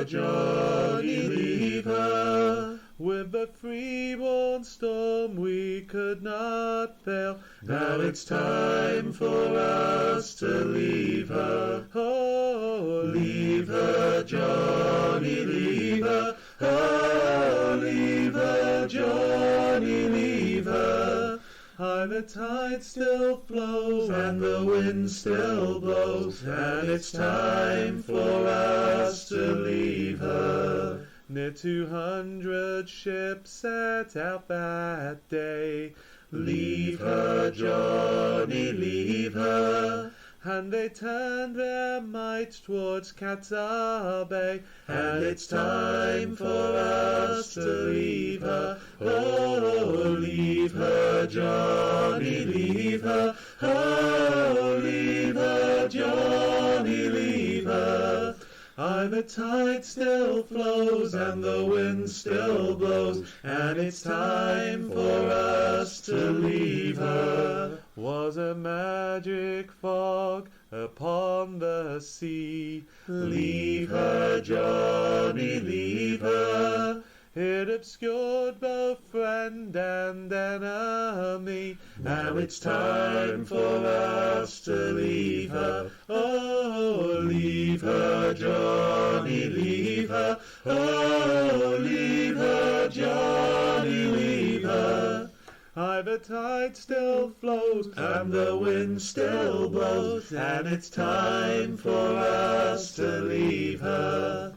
her, Johnny, leave her. With the freeborn storm we could not fail. Now it's time for us to leave her. Oh, leave her, Johnny, leave her. Oh, leave her, Johnny, leave her. Aye, the tide still flows and the wind still blows, and it's time for us to leave her. Near 200 ships set out that day. Leave her, Johnny, leave her. And they turned their might towards Qatar Bay, and it's time for us to leave her. Oh, leave her, Johnny, leave her. Oh, leave her, Johnny, leave her. Aye, the tide still flows and the wind still blows, and it's time for us to leave her. Was a magic fog upon the sea. Leave her, Johnny, leave her. It obscured both friend and enemy. Now it's time for us to leave her. Oh, leave her, Johnny, leave her. Oh, leave her, Johnny, leave her. Aye, the tide still flows and the wind still blows, and it's time for us to leave her.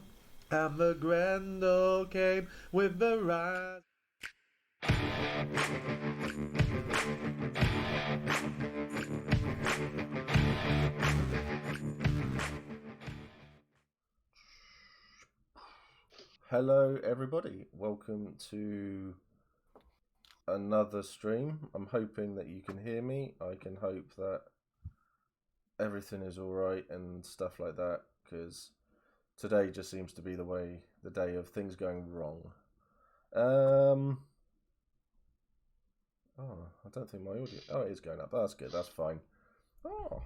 And the Grendel came with the rat. Hello everybody, welcome to another stream. I'm hoping that you can hear me. I can hope that everything is alright and stuff like that, because today just seems to be the day of things going wrong. Oh, I don't think my audio... Oh, it is going up. That's good. That's fine. Oh.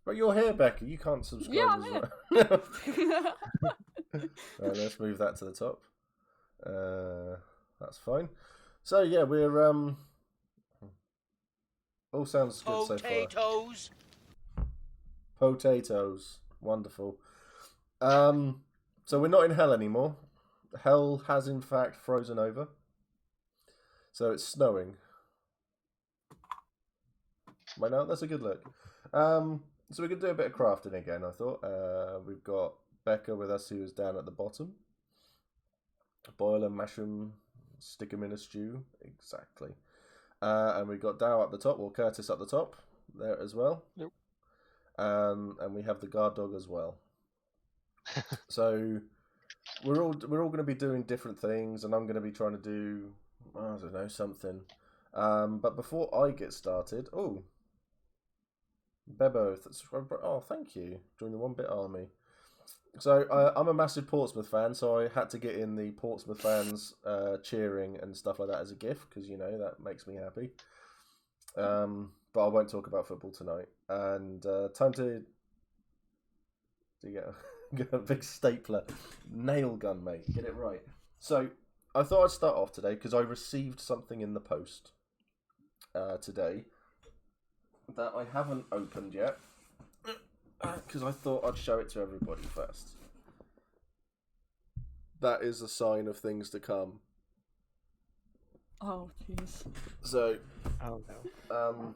But you're here, Becky. You can't subscribe as well. Right, let's move that to the top. That's fine. So, yeah, we're... All sounds good so far. Potatoes! Potatoes. Wonderful. So we're not in hell anymore. Hell has in fact frozen over. So it's snowing. Right now, that's a good look. So we could do a bit of crafting again, I thought. We've got Becca with us, who is down at the bottom. Boil and mash 'em, stick 'em in a stew. Exactly. And we've got Dow up the top, or Curtis up the top, there as well. Nope. And we have the guard dog as well. So we're all going to be doing different things, and I'm going to be trying to do, I don't know, something. But before I get started, Bebo, thank you. Join the 1-Bit Army. So I'm a massive Portsmouth fan, so I had to get in the Portsmouth fans cheering and stuff like that as a gift, because, you know, that makes me happy. But I won't talk about football tonight. And time to get a big stapler. Nail gun, mate. Get it right. So I thought I'd start off today, because I received something in the post today that I haven't opened yet, because I thought I'd show it to everybody first. That is a sign of things to come. Oh, jeez. So, Oh no.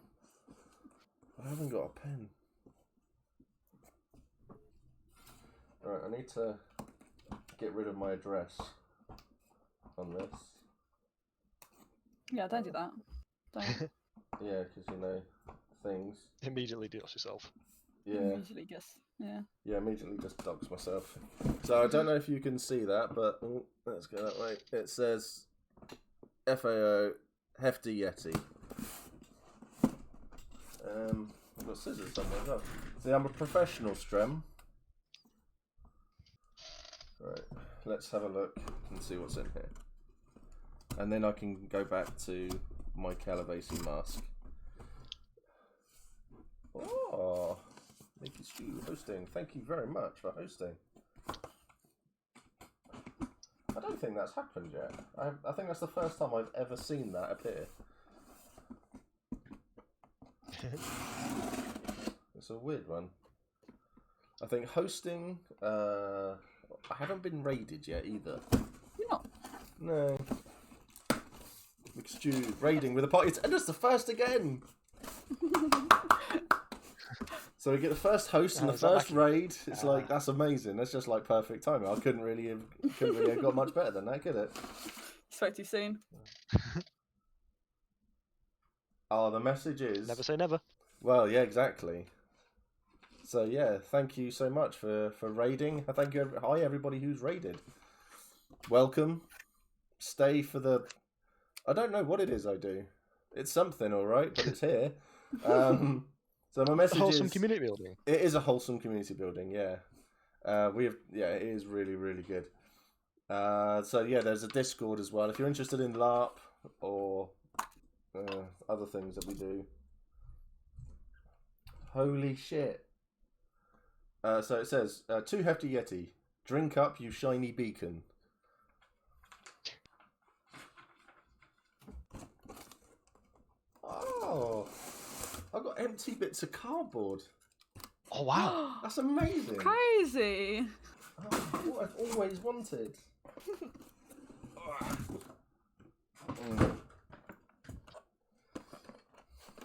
I haven't got a pen. Right, I need to get rid of my address on this. Yeah, don't do that. Don't. Yeah, because, you know, things. Immediately do it yourself. Yeah. Immediately guess. Yeah. Yeah, immediately just dogs myself. So I don't know if you can see that, but let's go that way. It says FAO Hefty Yeti. I've got scissors somewhere as well. See, I'm a professional, Strem. Right, let's have a look and see what's in here. And then I can go back to my Calibasi Mask. Oh, Thank you, Stu, hosting. Thank you very much for hosting. I don't think that's happened yet. I think that's the first time I've ever seen that appear. It's a weird one. I think hosting... I haven't been raided yet either. You're not. No. Stu raiding with a party. And it's the first again! So we get the first host and the first raid. It's like, that's amazing. That's just like perfect timing. I couldn't really have got much better than that, could it? Spoke too soon. Oh, the message is... Never say never. Well, yeah, exactly. So yeah, thank you so much for raiding. Thank you. Hi, everybody who's raided. Welcome. Stay for the... I don't know what it is I do. It's something, all right, but it's here. So my message wholesome is... community building. It is a wholesome community building, yeah. It is really, really good. So yeah, there's a Discord as well. If you're interested in LARP or other things that we do. Holy shit. So it says, Too Hefty Yeti, drink up, you shiny beacon. Oh, I've got empty bits of cardboard. Oh, wow. That's amazing. Crazy. Oh, what I've always wanted.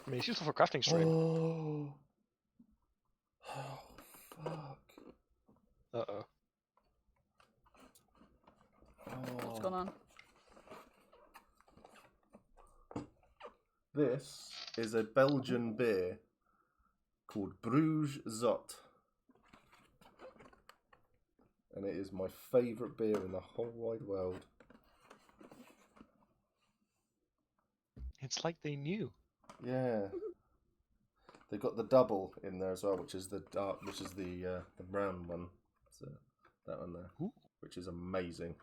I mean, it's useful for crafting stream. Oh, fuck. Uh-oh. What's going on? This is a Belgian beer called Bruges Zot. And it is my favourite beer in the whole wide world. It's like they knew. Yeah. They've got the double in there as well, which is the dark, which is the brown one. So that one there, Ooh. which is amazing.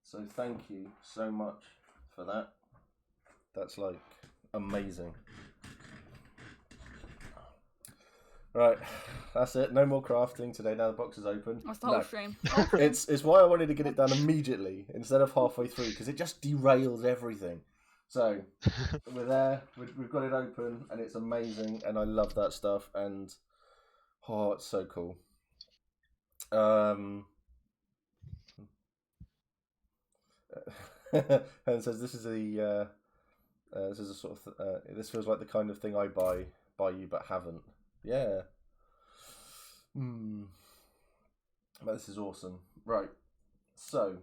So thank you so much for that. That's like amazing. Right, that's it. No more crafting today. Now the box is open. That's the whole stream. It's why I wanted to get it done immediately instead of halfway through, because it just derails everything. So we're there. We've got it open, and it's amazing, and I love that stuff. And oh, it's so cool. And says this is a sort of this feels like the kind of thing I buy you but haven't. Yeah. But this is awesome. Right. So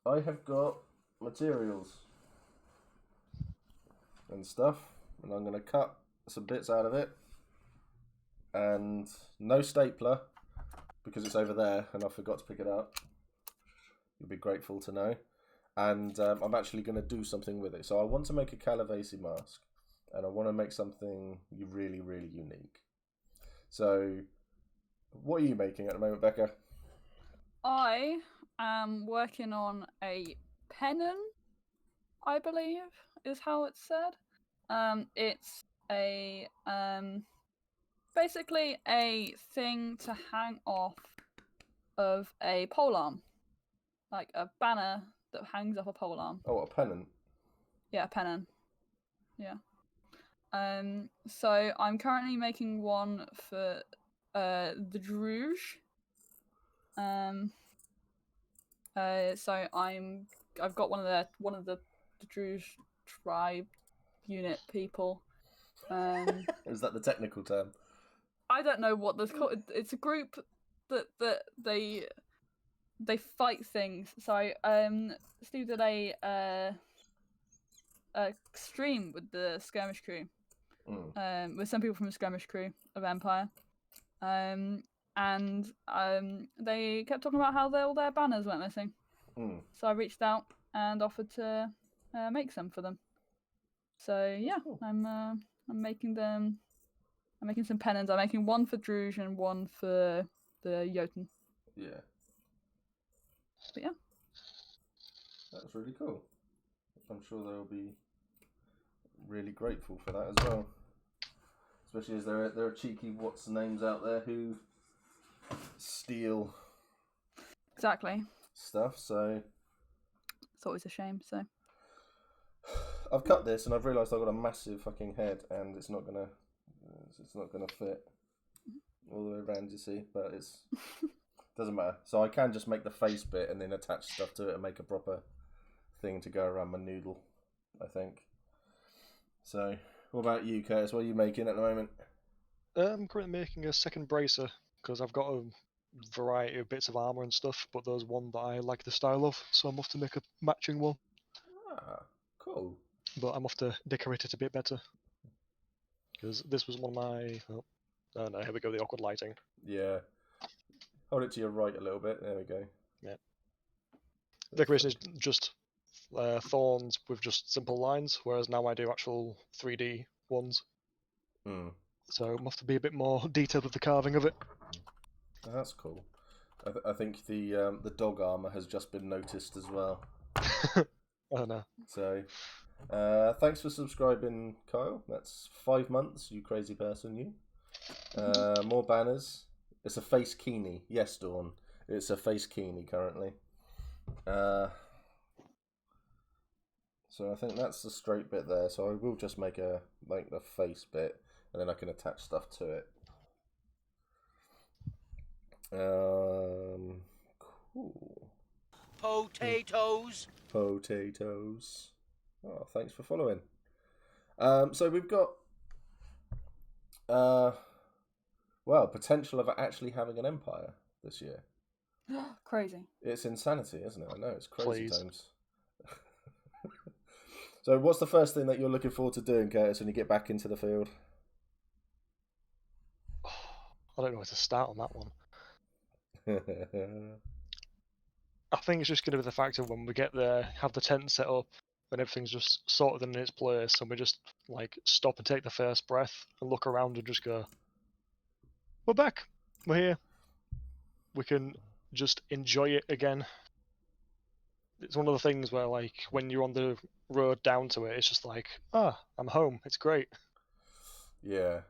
I have got materials and stuff, and I'm going to cut some bits out of it, and no stapler because it's over there and I forgot to pick it up. You'll be grateful to know. And I'm actually going to do something with it. So I want to make a Calibasi Mask, and I want to make something really, really unique. So what are you making at the moment, Becca? I am working on a pennon, I believe is how it's said. It's a basically a thing to hang off of a polearm, like a banner that hangs off a polearm. Oh, a pennant. Yeah, a pennon. Yeah. So I'm currently making one for the Druge. So I've got one of the Druge tribe unit people. Is that the technical term? I don't know what that's called. It's a group that they fight things. So Steve did a stream with the skirmish crew. With some people from the skirmish crew of Empire. And they kept talking about how all their banners went missing. So I reached out and offered to make some for them. So yeah, cool. I'm making them. I'm making some pennons. I'm making one for Druge and one for the Jotun. Yeah. But yeah. That's really cool. I'm sure they'll be really grateful for that as well. Especially as there are cheeky what's names out there who steal Exactly. stuff. So It's always a shame. So I've cut this and I've realised I've got a massive fucking head and it's not gonna fit all the way around. You see, but it's doesn't matter. So I can just make the face bit and then attach stuff to it and make a proper thing to go around my noodle, I think. So, what about you, Curtis? What are you making at the moment? I'm currently making a second bracer because I've got a variety of bits of armor and stuff, but there's one that I like the style of, so I'm off to make a matching one. Ah, cool. But I'm off to decorate it a bit better because this was one of my. Oh no! Here we go. The awkward lighting. Yeah. Hold it to your right a little bit. There we go. Yeah. Decoration is just thorns with just simple lines, whereas now I do actual 3D ones. So I'm off to be a bit more detailed with the carving of it. Oh, that's cool. I think the dog armor has just been noticed as well. Oh no. So, thanks for subscribing, Kyle. That's 5 months, you crazy person, you. More banners. It's a face kini. Yes, Dawn. It's a face kini currently. So I think that's the straight bit there. So I will just make the face bit, and then I can attach stuff to it. Cool. Potatoes. Potatoes. Oh, thanks for following. So we've got potential of actually having an empire this year. crazy. It's insanity, isn't it? I know, it's crazy Please. times. So what's the first thing that you're looking forward to doing, Curtis, when you get back into the field? I don't know where to start on that one. I think it's just going to be the fact of when we get there, have the tent set up, and everything's just sorted in its place, and we just stop and take the first breath and look around and just go, "We're back. We're here. We can just enjoy it again." It's one of the things where, when you're on the road down to it, it's just I'm home. It's great. Yeah.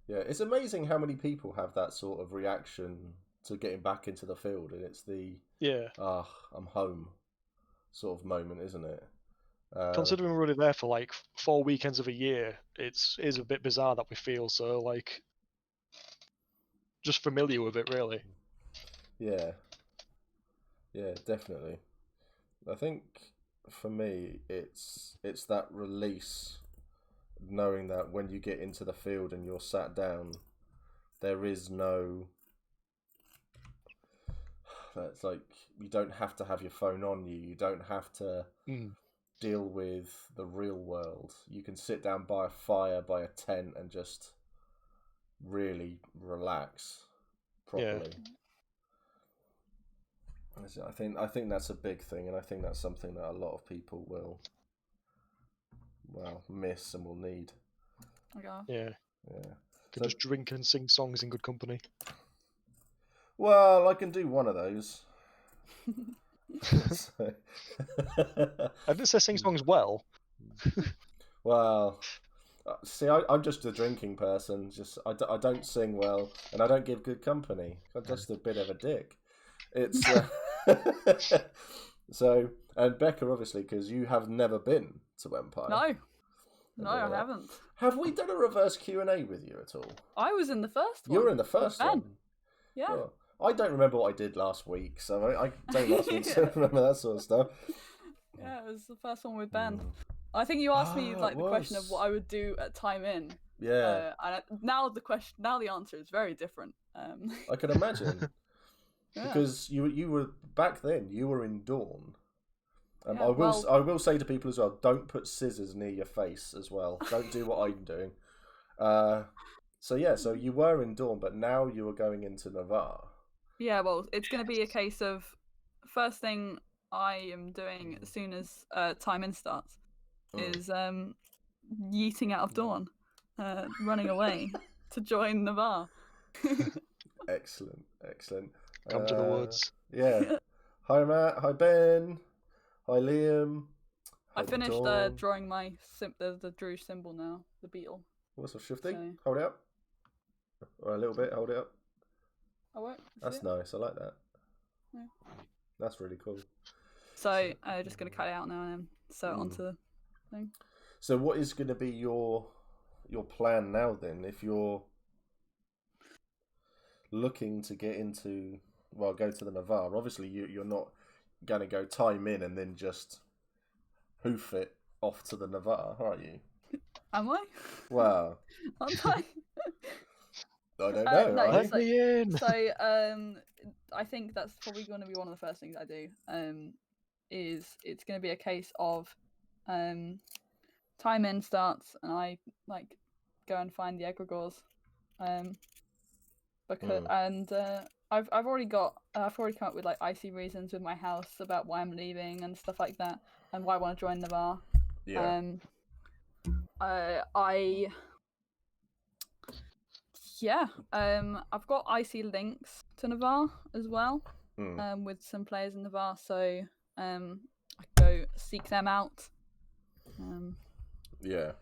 Yeah, it's amazing how many people have that sort of reaction to getting back into the field, and it's the I'm home sort of moment, isn't it? Considering we're already there for 4 weekends of a year, it is a bit bizarre that we feel so just familiar with it, really. Yeah, definitely. I think for me, it's that release, knowing that when you get into the field and you're sat down, there is no. It's you don't have to have your phone on you. You don't have to deal with the real world. You can sit down by a fire, by a tent, and just really relax properly. Yeah. I think that's a big thing, and I think that's something that a lot of people will miss and will need. Yeah. Can just drink and sing songs in good company. Well, I can do one of those. I didn't say sing songs well. Well, see, I'm just a drinking person. I don't sing well, and I don't give good company. I'm just a bit of a dick. It's so, and Becca, obviously, because you have never been to Empire. No, I haven't. Have we done a reverse Q&A with you at all? I was in the first one. You were in the first one. Yeah. Well, I don't remember what I did last week, so I don't ask me to remember that sort of stuff. Yeah, it was the first one with Ben. I think you asked me the question of what I would do at time in. Yeah. And now the answer is very different. I can imagine. Yeah. Because you were back then. You were in Dawn. I will say to people as well, don't put scissors near your face as well. Don't do what I'm doing. So you were in Dawn, but now you are going into Navarre. Yeah, well, it's going to be a case of first thing I am doing as soon as time in starts is yeeting out of Dawn, running away to join Navarre. Excellent. Come to the woods. Yeah. Hi Matt. Hi Ben. Hi Liam. I finished drawing my the Drew symbol now, the beetle. What's a shifting? So... Hold it up. Or a little bit, hold it up. I won't. That's nice, I like that. Yeah. That's really cool. So I'm just going to cut it out now and then sew it onto the thing. So what is going to be your plan now then? If you're looking to get into, go to the Navarre, obviously you're not going to go time in and then just hoof it off to the Navarre, are you? Am I? Well, aren't I? I don't know. No, let me in. So I think that's probably going to be one of the first things I do. Is it's going to be a case of time in starts and I like go and find the egregores. Because I've already come up with like icy reasons with my house about why I'm leaving and stuff like that and why I want to join Navarre. Yeah. I've got icy links to Navarre as well, with some players in Navarre, so I go seek them out. And it's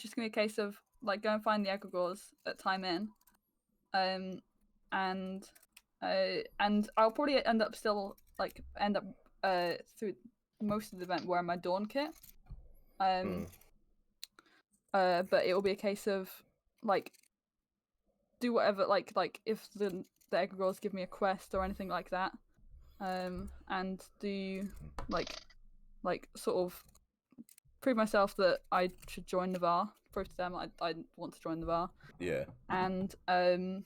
just gonna be a case of like go and find the egregores at time in, and I'll probably end up through most of the event wearing my Dawn kit. But it will be a case of like do whatever like if the egregores give me a quest or anything like that, and do like sort of prove myself that I should join Navarre, prove to them I want to join Navarre. Yeah. And and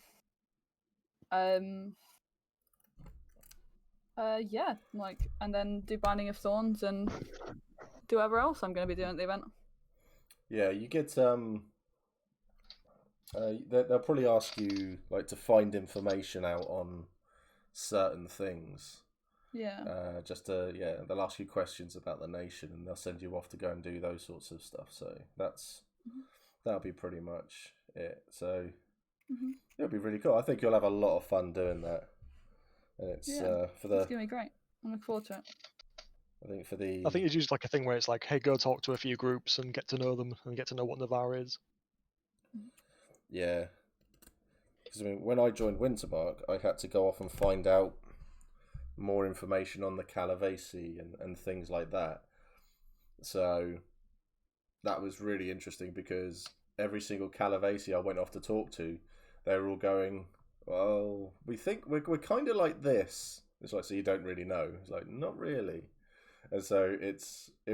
then do Binding of Thorns and do whatever else I'm going to be doing at the event. Yeah, you get they'll probably ask you like to find information out on certain things. Yeah. They'll ask you questions about the nation and they'll send you off to go and do those sorts of stuff. So that'll be pretty much it. So it'll be really cool. I think you'll have a lot of fun doing that. And it's it's gonna be great. I look forward to it. I think it's used like a thing where it's like, hey, go talk to a few groups and get to know them and get to know what Navarre is. Yeah. Because when I joined Wintermark, I had to go off and find out more information on the Calibasi and things like that. So that was really interesting because every single Calibasi I went off to talk to, they were all going, well, we think we're kind of like this. It's like, so you don't really know. It's like, not really. And so it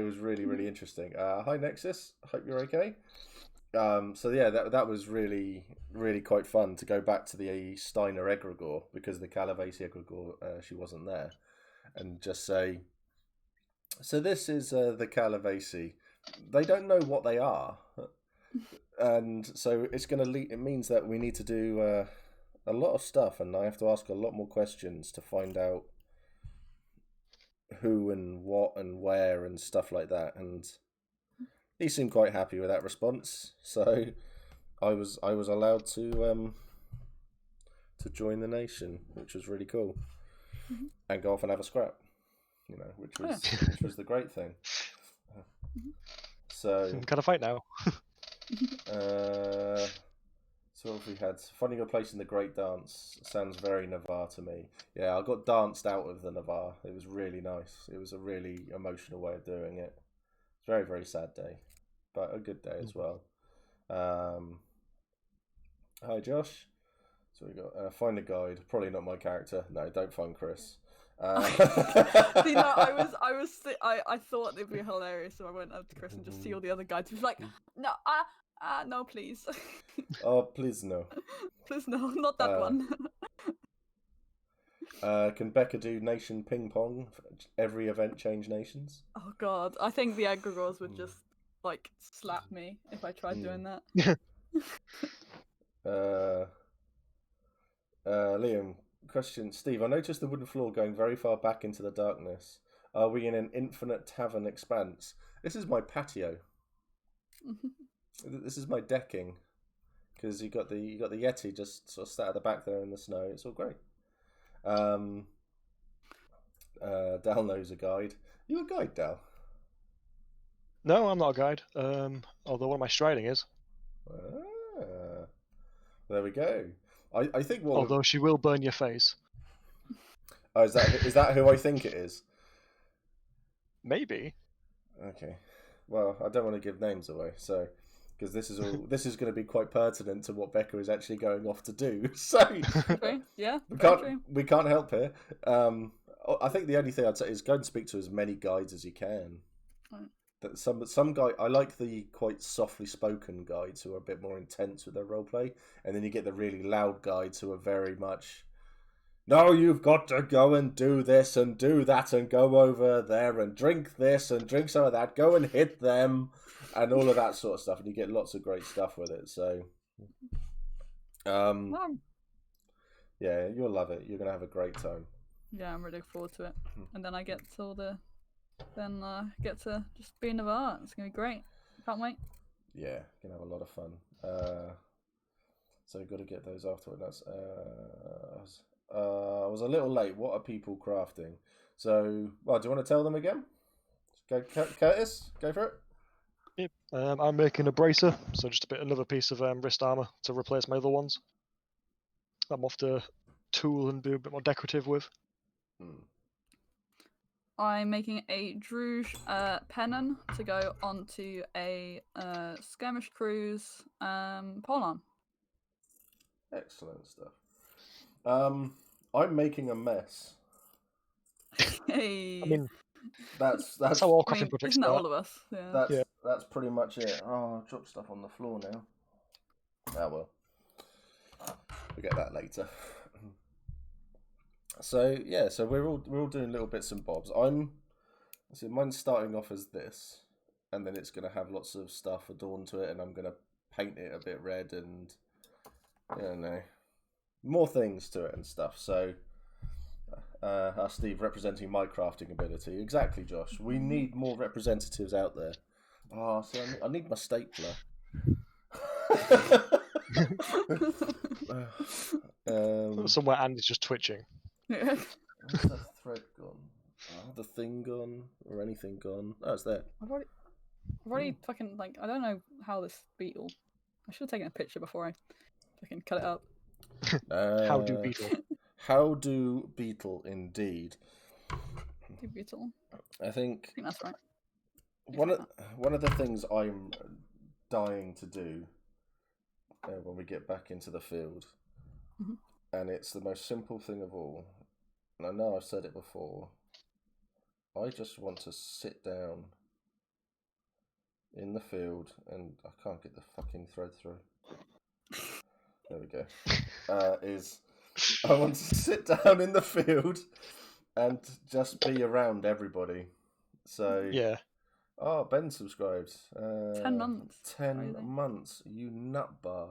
was really, really interesting. Hi Nexus, hope you're okay. That was really, really quite fun to go back to the Steiner egregore because the Calibasi egregore, she wasn't there, and just say, so this is the Calibasi. They don't know what they are, and so it means that we need to do a lot of stuff, and I have to ask a lot more questions to find out who and what and where and stuff like that. And he seemed quite happy with that response, so I was allowed to join the nation, which was really cool, and go off and have a scrap, which was the great thing. So I'm gonna fight now. So if we had finding a place in the Great Dance sounds very Navarre to me. Yeah, I got danced out of the Navarre. It was really nice. It was a really emotional way of doing it. It's a very, very sad day, but a good day as well. Hi Josh. So we got find a guide. Probably not my character. No, don't find Chris. I thought it'd be hilarious, so I went up to Chris and just see all the other guides. He was like, no, no, please. Oh, please no. Please no, not that one. Can Becca do nation ping pong? Every event change nations? Oh god, I think the egregores would just like slap me if I tried doing that. Liam, question. Steve, I noticed the wooden floor going very far back into the darkness. Are we in an infinite tavern expanse? This is my patio. This is my decking, because you got the Yeti just sort of sat at the back there in the snow. It's all great. Dal knows a guide. You a guide, Dal? No, I'm not a guide. Although one of my striding is. There we go. I think what. Although she will burn your face. Oh, is that who I think it is? Maybe. Okay. Well, I don't want to give names away, so because this is going to be quite pertinent to what Becca is actually going off to do. So yeah, we can't help here. I think the only thing I'd say is go and speak to as many guides as you can. Right. That some guy, I like the quite softly spoken guides who are a bit more intense with their roleplay, and then you get the really loud guides who are very much, no, you've got to go and do this and do that and go over there and drink this and drink some of that, go and hit them and all of that sort of stuff, and you get lots of great stuff with it. So yeah, you'll love it. You're gonna have a great time. Yeah, I'm really looking forward to it. And then I get to get to just be in Navarre. It's gonna be great. Can't wait. Yeah, gonna have a lot of fun. So got to get those afterwards. I was a little late. What are people crafting? So, well, do you want to tell them again? Go, Curtis, go for it. Yep. I'm making a bracer, so just another piece of wrist armor to replace my other ones. I'm off to tool and be a bit more decorative with. I'm making a Druge pennon to go onto a skirmish cruise polearm. Excellent stuff. I'm making a mess. Hey. I mean, that's how all crafting projects isn't that start. all of us? Yeah. That's pretty much it. Oh, I dropped stuff on the floor now. Ah well, we'll get that later. So yeah, so we're all doing little bits and bobs. Mine's starting off as this, and then it's gonna have lots of stuff adorned to it, and I'm gonna paint it a bit red and more things to it and stuff. So Steve representing my crafting ability. Exactly, Josh. We need more representatives out there. Oh, so I need my stapler. Somewhere Andy's just twitching. Yeah. Where's the thread gone? Oh, the thing gone? Or anything gone? Oh, it's there. I've already fucking, I don't know how this beetle... I should have taken a picture before I fucking cut it up. How do beetle? How do beetle, indeed. Do beetle. I think that's right. One of the things I'm dying to do when we get back into the field, and it's the most simple thing of all, and I know I've said it before, I just want to sit down in the field, and I can't get the fucking thread through. There we go. I want to sit down in the field and just be around everybody. So yeah. Oh, Ben subscribed. 10 months. 10 months. You nutbar.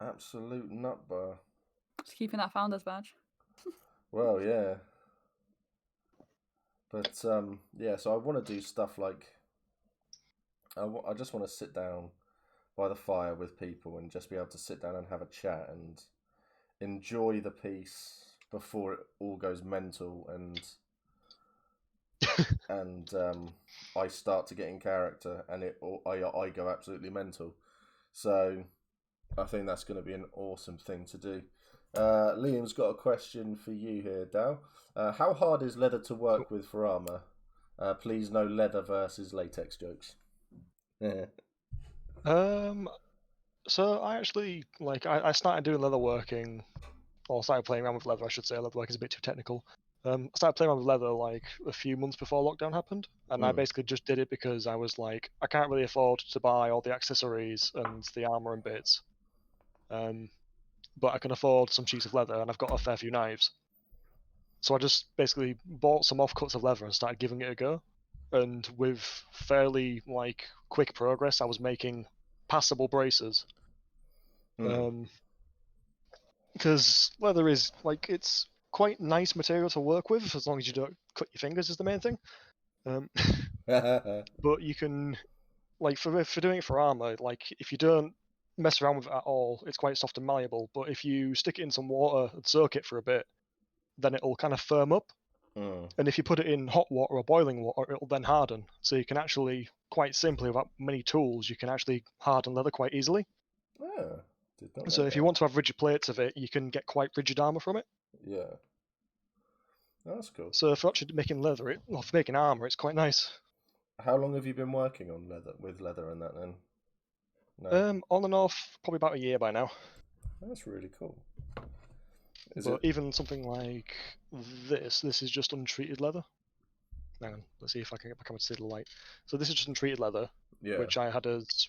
Absolute nutbar. Just keeping that founder's badge. Well, yeah. But, yeah, so I want to do stuff like... I just want to sit down by the fire with people and just be able to sit down and have a chat and enjoy the piece before it all goes mental and I start to get in character and I go absolutely mental. So I think that's going to be an awesome thing to do. Liam's got a question for you here, Dal. How hard is leather to work with for armor? Please, no leather versus latex jokes. So I actually I started doing leatherworking, or started playing around with leather. I should say leatherworking is a bit too technical. I started playing around with leather a few months before lockdown happened, and I basically just did it because I was like, I can't really afford to buy all the accessories and the armor and bits, but I can afford some sheets of leather, and I've got a fair few knives. So I just basically bought some offcuts of leather and started giving it a go. And with fairly quick progress, I was making passable bracers. Because leather is it's quite nice material to work with as long as you don't cut your fingers is the main thing. But you can for doing it for armor, if you don't mess around with it at all, it's quite soft and malleable. But if you stick it in some water and soak it for a bit, then it'll kind of firm up. And if you put it in hot water or boiling water, it'll then harden. So you can actually, quite simply, without many tools, you can actually harden leather quite easily. Yeah. Did not know So if that. you want to have rigid plates of it, you can get quite rigid armor from it. Yeah. That's cool. So for actually making leather, for making armor, it's quite nice. How long have you been working on leather and that then? No. On and off, probably about a year by now. That's really cool. Even something like this is just untreated leather. Hang on, let's see if I can get back on to see the light. So this is just untreated leather, which I had as,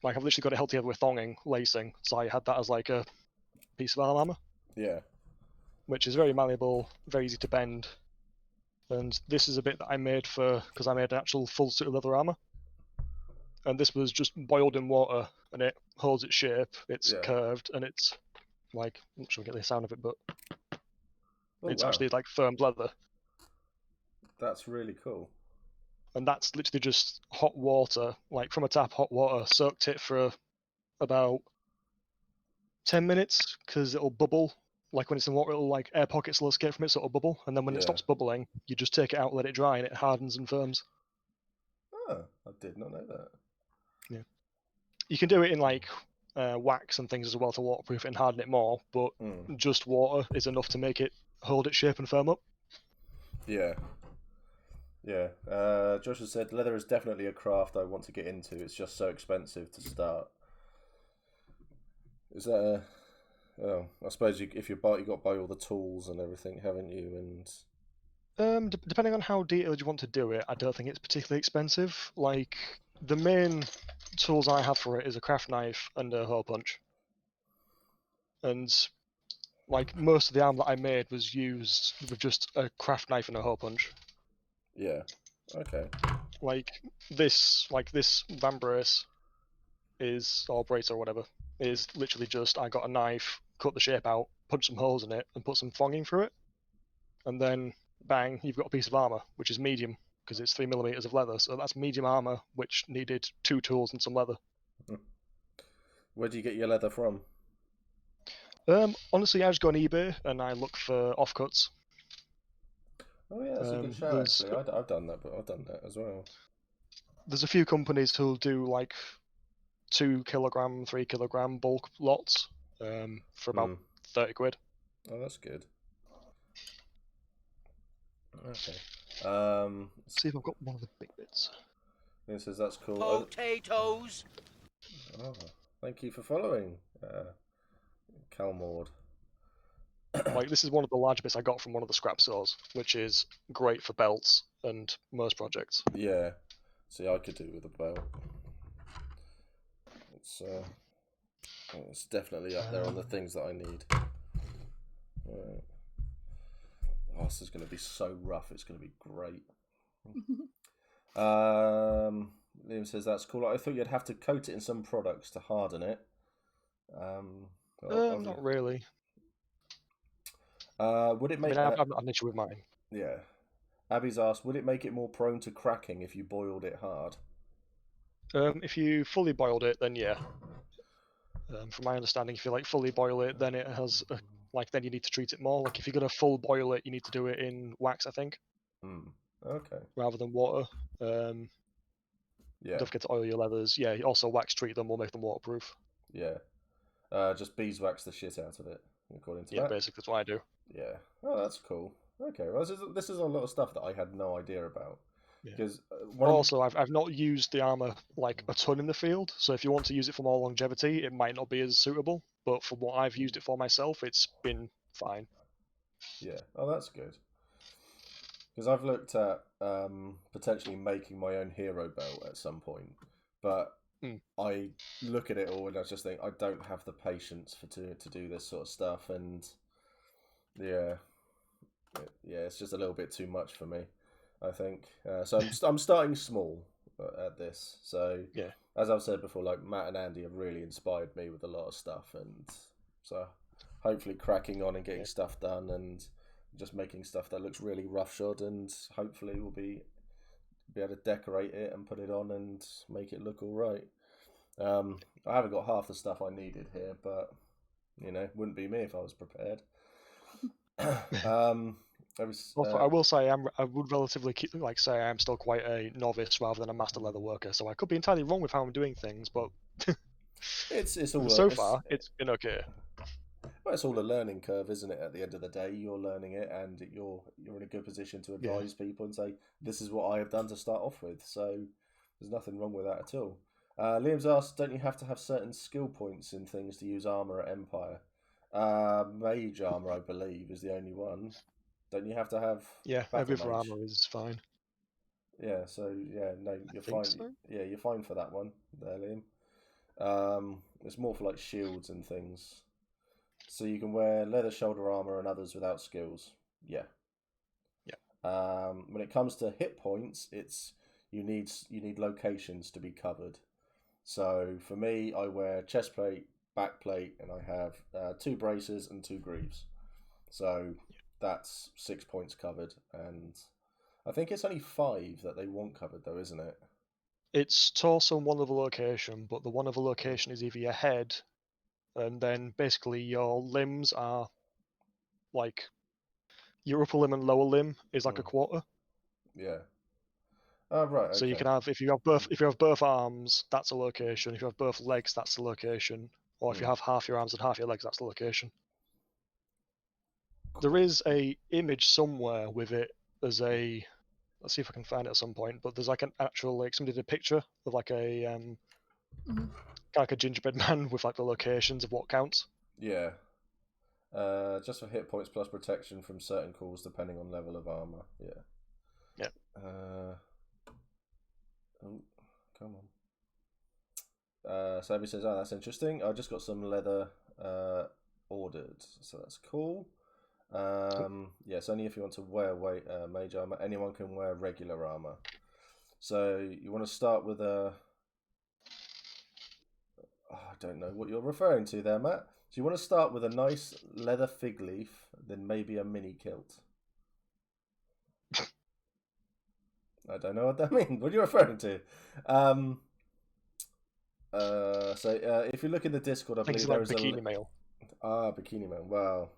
like, I've literally got it held together with thonging, lacing, so I had that as like a piece of armor. Yeah. Which is very malleable, very easy to bend. And this is a bit that I made because I made an actual full suit of leather armor. And this was just boiled in water, and it holds its shape, it's curved, and it's like, I'm not sure I get the sound of it, but it's actually like firm leather. That's really cool. And that's literally just hot water, like from a tap, hot water, soaked it for about 10 minutes, because it'll bubble. Like when it's in water, it'll like air pockets will escape from it, so it'll bubble. And then when it stops bubbling, you just take it out, let it dry, and it hardens and firms. Oh, I did not know that. Yeah. You can do it in like wax and things as well to waterproof it and harden it more, but just water is enough to make it hold its shape and firm up. Yeah. Yeah. Josh has said leather is definitely a craft I want to get into. It's just so expensive to start. Is that I suppose if you got to buy all the tools and everything, haven't you? And depending on how detailed you want to do it, I don't think it's particularly expensive. Like, the main tools I have for it is a craft knife and a hole punch. And like most of the armor that I made was used with just a craft knife and a hole punch. Yeah. Okay. Like this vambrace or brace or whatever, is literally just, I got a knife, cut the shape out, punch some holes in it, and put some thonging through it. And then, bang, you've got a piece of armor, which is medium, because it's 3mm of leather. So that's medium armor, which needed 2 tools and some leather. Where do you get your leather from? Honestly, I just go on eBay and I look for offcuts. Oh yeah, that's a good shout actually. I've done that, but I've done that as well. There's a few companies who'll do like 2 kilogram, 3 kilogram bulk lots for about 30 quid. Oh, that's good. Okay. See if I've got one of the big bits. It says that's cool. Potatoes. Oh, thank you for following, Calmord. Like, this is one of the large bits I got from one of the scrap stores, which is great for belts and most projects. Yeah. See, I could do with a belt. It's definitely up there on the things that I need. Right. Oh, this is going to be so rough. It's going to be great. Liam says that's cool. I thought you'd have to coat it in some products to harden it. Not really. Would it make? I've not had an issue with mine. Yeah. Abby's asked, would it make it more prone to cracking if you boiled it hard? If you fully boiled it, then yeah. From my understanding, if you like fully boil it, then it has then you need to treat it more. Like if you're gonna full boil it, you need to do it in wax, I think. Okay. Rather than water. Yeah. Don't forget to oil your leathers. Yeah. Also wax treat them will make them waterproof. Yeah. Just beeswax the shit out of it, according to that. Yeah, basically that's what I do. Yeah. Oh, that's cool. Okay. Well, this is a lot of stuff that I had no idea about. Yeah. Because I've not used the armor like a ton in the field, so if you want to use it for more longevity, it might not be as suitable. But for what I've used it for myself, it's been fine. Yeah. Oh, that's good. Because I've looked at potentially making my own hero belt at some point, but I look at it all and I just think I don't have the patience to do this sort of stuff, and yeah, it's just a little bit too much for me, I think. So I'm starting small at this. So yeah, as I've said before, like Matt and Andy have really inspired me with a lot of stuff, and so hopefully cracking on and getting stuff done and just making stuff that looks really roughshod, and hopefully we'll be able to decorate it and put it on and make it look all right. I haven't got half the stuff I needed here, but wouldn't be me if I was prepared. Also, I will say I would relatively say I'm still quite a novice rather than a master leather worker, so I could be entirely wrong with how I'm doing things, but it's all so far it's been okay. Well, it's all a learning curve, isn't it? At the end of the day, you're learning it, and you're in a good position to advise people and say, "This is what I have done to start off with." So there's nothing wrong with that at all. Liam's asked, "Don't you have to have certain skill points in things to use armor at Empire?" Mage armor, I believe, is the only one. Don't you have to have? Yeah, every other armor is fine. Yeah. So yeah, no, you're fine. So. Yeah, you're fine for that one, there, Liam. It's more for like shields and things. So you can wear leather shoulder armor and others without skills. Yeah. When it comes to hit points, you need locations to be covered. So for me, I wear chest plate, back plate, and I have 2 braces and 2 greaves. So that's 6 points covered, and I think it's only 5 that they want covered, though, isn't it? It's torso and one other location, but the one other location is either your head, and then basically your limbs are like your upper limb and lower limb is like a quarter. Yeah. Oh right. Okay. So you can have if you have both arms, that's a location. If you have both legs, that's the location. Or if you have half your arms and half your legs, that's the location. Cool. There is a image somewhere with it as a. Let's see if I can find it at some point. But there's like an actual somebody did a picture of like a like a gingerbread man with like the locations of what counts. Yeah. Just for hit points plus protection from certain calls depending on level of armor. Yeah. Yeah. Oh, come on. Sammy says, "Oh, that's interesting. I just got some leather ordered, so that's cool. Yes, only if you want to wear mage armor. Anyone can wear regular armor. So you want to start with a. Oh, I don't know what you're referring to there, Matt. So you want to start with a nice leather fig leaf, then maybe a mini kilt. I don't know what that means. What are you referring to? If you look in the Discord, I believe there is bikini mail. Bikini mail. Wow.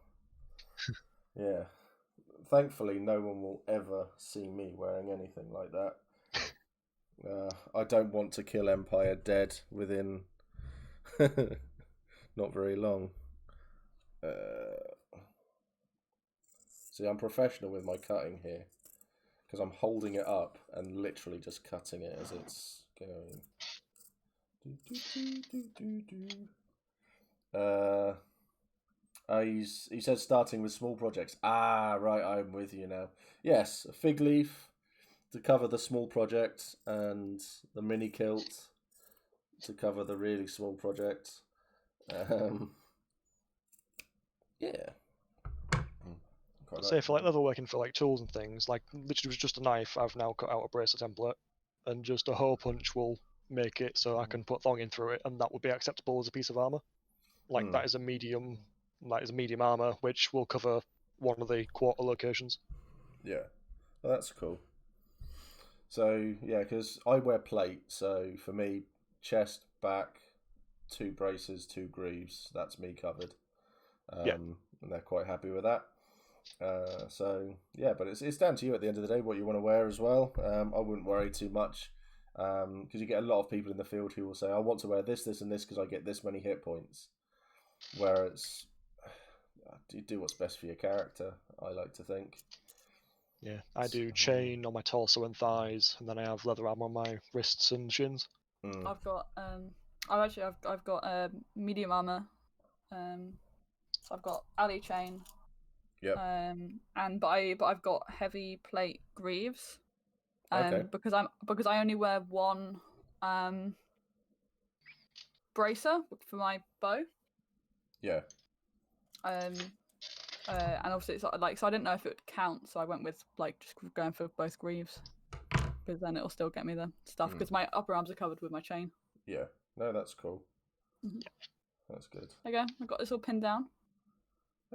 Yeah. Thankfully, no one will ever see me wearing anything like that. I don't want to kill Empire dead within not very long. See, I'm professional with my cutting here because I'm holding it up and literally just cutting it as it's going. He says starting with small projects. Right, I'm with you now. Yes, a fig leaf to cover the small project and the mini kilt to cover the really small project. Yeah. I'd say for like leatherworking for like tools and things, like literally was just a knife, I've now cut out a bracer template, and just a hole punch will make it so I can put thonging through it, and that would be acceptable as a piece of armor. Like that is a medium armor, which will cover one of the quarter locations. Yeah, well, that's cool. So yeah, because I wear plate, so for me, chest, back, 2 braces, 2 greaves. That's me covered. And they're quite happy with that. So yeah, but it's down to you at the end of the day what you want to wear as well. I wouldn't worry too much because you get a lot of people in the field who will say, "I want to wear this, this, and this because I get this many hit points." Whereas you do what's best for your character. I like to think. Yeah, I do chain on my torso and thighs, and then I have leather armor on my wrists and shins. I've got I've got medium armor. So I've got alley chain. Yep. But I've got heavy plate greaves. Okay. Because I only wear one bracer for my bow. Yeah. And obviously it's like, so I didn't know if it would count, so I went with like just going for both greaves because then it'll still get me the stuff because my upper arms are covered with my chain. Yeah. No, that's cool. Mm-hmm. That's good. Okay, I've got this all pinned down.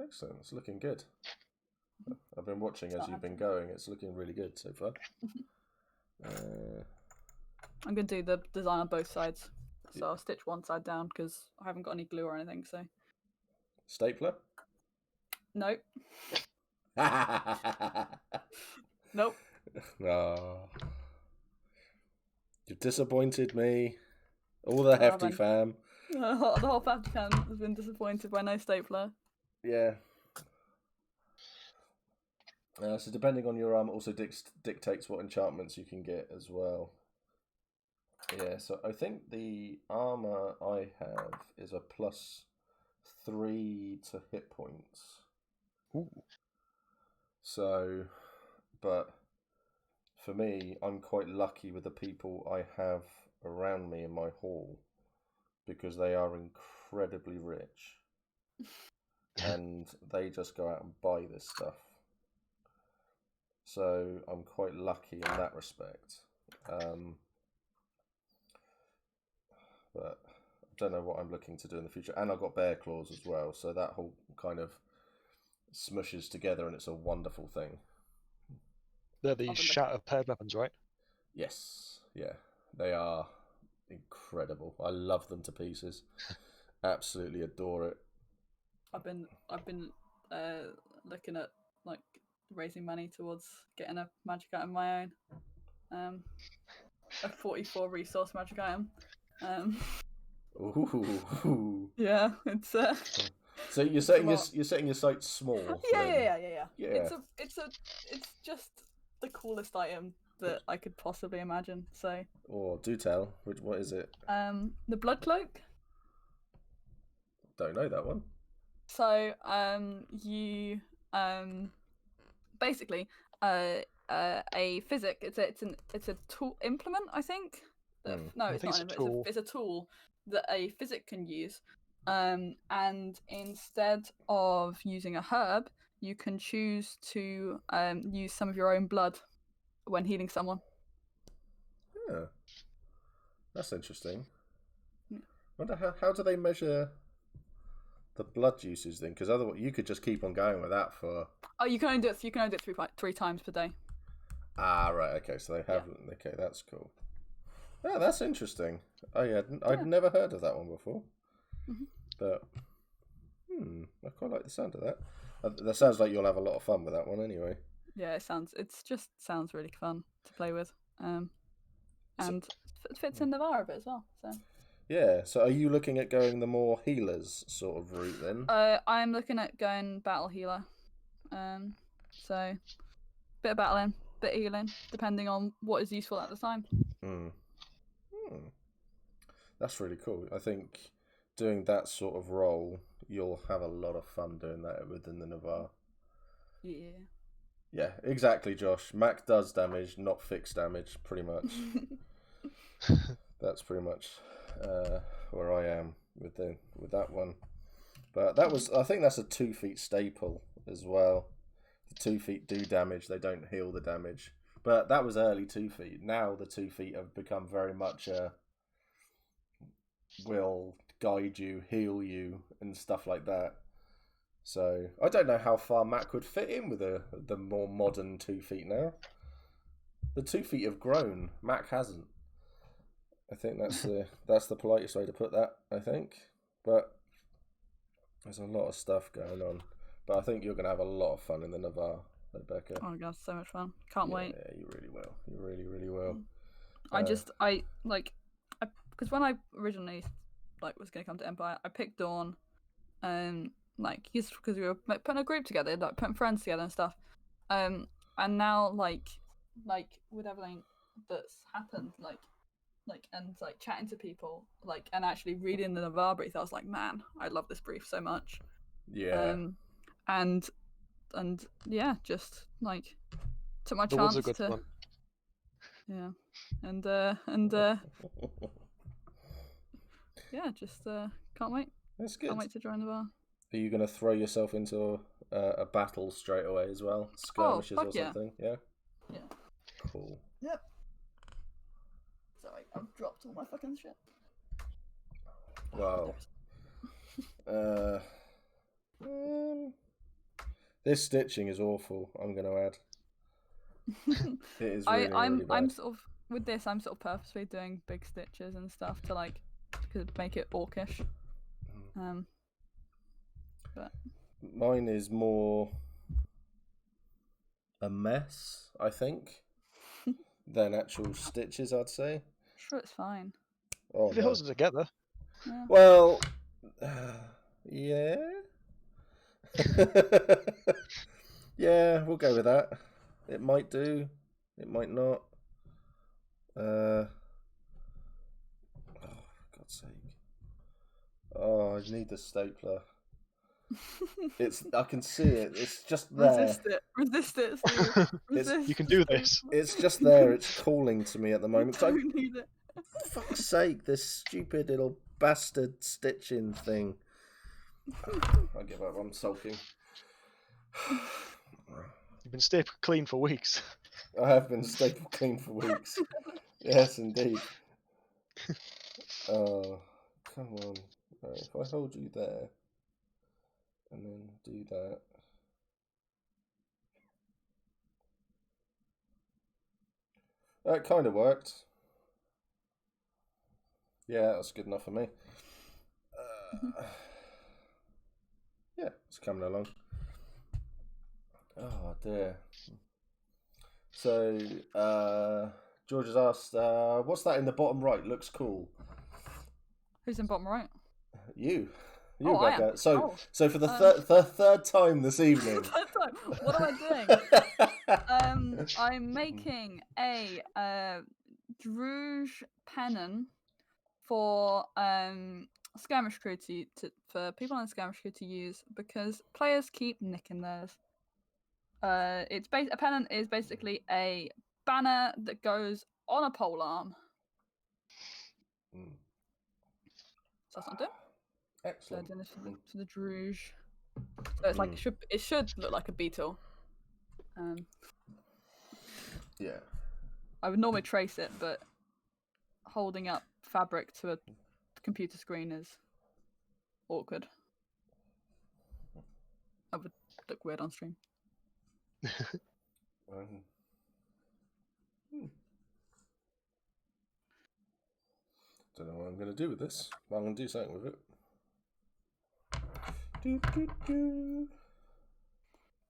Excellent. It's looking good. I've been watching as you've been going. It's looking really good so far. I'm going to do the design on both sides. So I'll stitch one side down because I haven't got any glue or anything. So stapler? Nope. Nope. Oh. You've disappointed me. All the hefty fam. The whole hefty fam has been disappointed by no stapler. Yeah. So depending on your armor also dictates what enchantments you can get as well. Yeah, so I think the armor I have is a +3 to hit points. Ooh. So, but for me, I'm quite lucky with the people I have around me in my hall because they are incredibly rich and they just go out and buy this stuff. So I'm quite lucky in that respect. But I don't know what I'm looking to do in the future. And I've got bear claws as well, so that whole kind of smushes together and it's a wonderful thing. They're the shattered paired weapons, right? Yes, yeah. They are incredible. I love them to pieces. Absolutely adore it. I've been looking at like raising money towards getting a magic item of my own. A 44 resource magic item. Ooh. Yeah, it's So you're setting your sights small. Yeah. It's just the coolest item that I could possibly imagine. So. Oh, do tell. What is it? The Blood Cloak. Don't know that one. So you basically a physic. It's a tool implement, I think. No, it's not. It's a tool that a physic can use. And instead of using a herb, you can choose to use some of your own blood when healing someone. Yeah, that's interesting. Yeah. Wonder how do they measure the blood usage then? Because otherwise you could just keep on going with that for. Oh, you can only do it. You can only do it three times per day. Ah, right. Okay, so they have. Yeah. Okay, that's cool. Oh, that's interesting. I'd never heard of that one before. Mm-hmm. But I quite like the sound of that. That sounds like you'll have a lot of fun with that one anyway. Yeah, it just sounds really fun to play with. And it fits in Navarra a bit as well. So. Yeah, so are you looking at going the more healers sort of route then? I'm looking at going battle healer. So bit of battling, bit of healing, depending on what is useful at the time. That's really cool. I think doing that sort of role, you'll have a lot of fun doing that within the Navarre. Yeah. Yeah, exactly, Josh. Mac does damage, not fixed damage, pretty much. That's pretty much where I am with that one. But I think that's a 2 feet staple as well. The 2 feet do damage, they don't heal the damage. But that was early 2 feet. Now the 2 feet have become very much will guide you, heal you, and stuff like that. So I don't know how far Mac would fit in with the more modern 2 feet now. The 2 feet have grown. Mac hasn't. I think that's the politest way to put that. I think, but there's a lot of stuff going on. But I think you're going to have a lot of fun in the Navarre, Rebecca. Oh my god, so much fun! Can't wait. Yeah, you really will. You really, really will. Because when I originally was going to come to Empire, I picked Dawn, because we were putting a group together, putting friends together and stuff. And now with everything that's happened, and chatting to people, and actually reading the Navarre brief, I was like, man, I love this brief so much. Yeah. And yeah, just took my the chance was a good to. One. Yeah, and yeah, just can't wait. That's good. Can't wait to join the bar. Are you going to throw yourself into a battle straight away as well? Skirmishes or something? Yeah. Yeah. Cool. Yep. Sorry, I've dropped all my fucking shit. Wow. This stitching is awful. I'm going to add. It is really, really bad. I'm sort of with this. I'm sort of purposely doing big stitches and stuff to make it orcish. But mine is more a mess, I think, than actual stitches, I'd say. Sure, it's fine. Oh, if it holds it together. Yeah. Well, yeah. Yeah, we'll go with that. It might do. It might not. Oh, for God's sake. Oh, I need the stapler. I can see it. It's just there. Resist it. Steve. Resist. You can do this. It's just there. It's calling to me at the moment. I don't need it. For fuck's sake, this stupid little bastard stitching thing. I give up. I'm sulking. You've been staple clean for weeks. I have been staple clean for weeks. Yes, indeed. Oh, come on. Right, if I hold you there and then do that. That kind of worked. Yeah, that's good enough for me. Yeah, it's coming along. Oh dear. So, George has asked, what's that in the bottom right? Looks cool. Who's in bottom right? You, I am. Becca. So for the third time this evening. What am I doing? I'm making a Druge pennon for skirmish crew for people on the skirmish crew to use because players keep nicking theirs. A pennon is basically a banner that goes on a pole arm. So that's not doing. Excellent. So doing this for the Druge. So it's like it should look like a beetle. Yeah. I would normally trace it, but holding up fabric to a computer screen is awkward. I would look weird on stream. Don't know what I'm going to do with this, but I'm going to do something with it.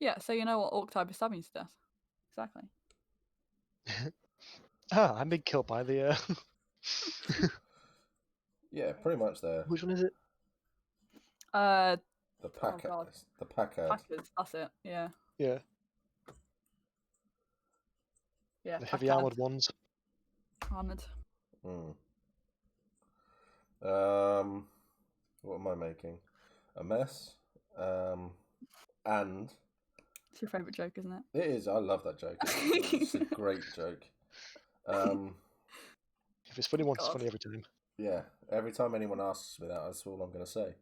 Yeah, so you know what orc type is stabbing you to death. Exactly. I'm being killed by the... Yeah, pretty much there. Which one is it? The pack. The packard. Packers, that's it, yeah. Yeah. Yeah. The heavy armoured ones. Armoured. What am I making? A mess. And It's your favourite joke, isn't it? it is. I love that joke. It's a great joke. If it's funny once, it's funny every time. Yeah. Every time anyone asks me that, that's all I'm going to say.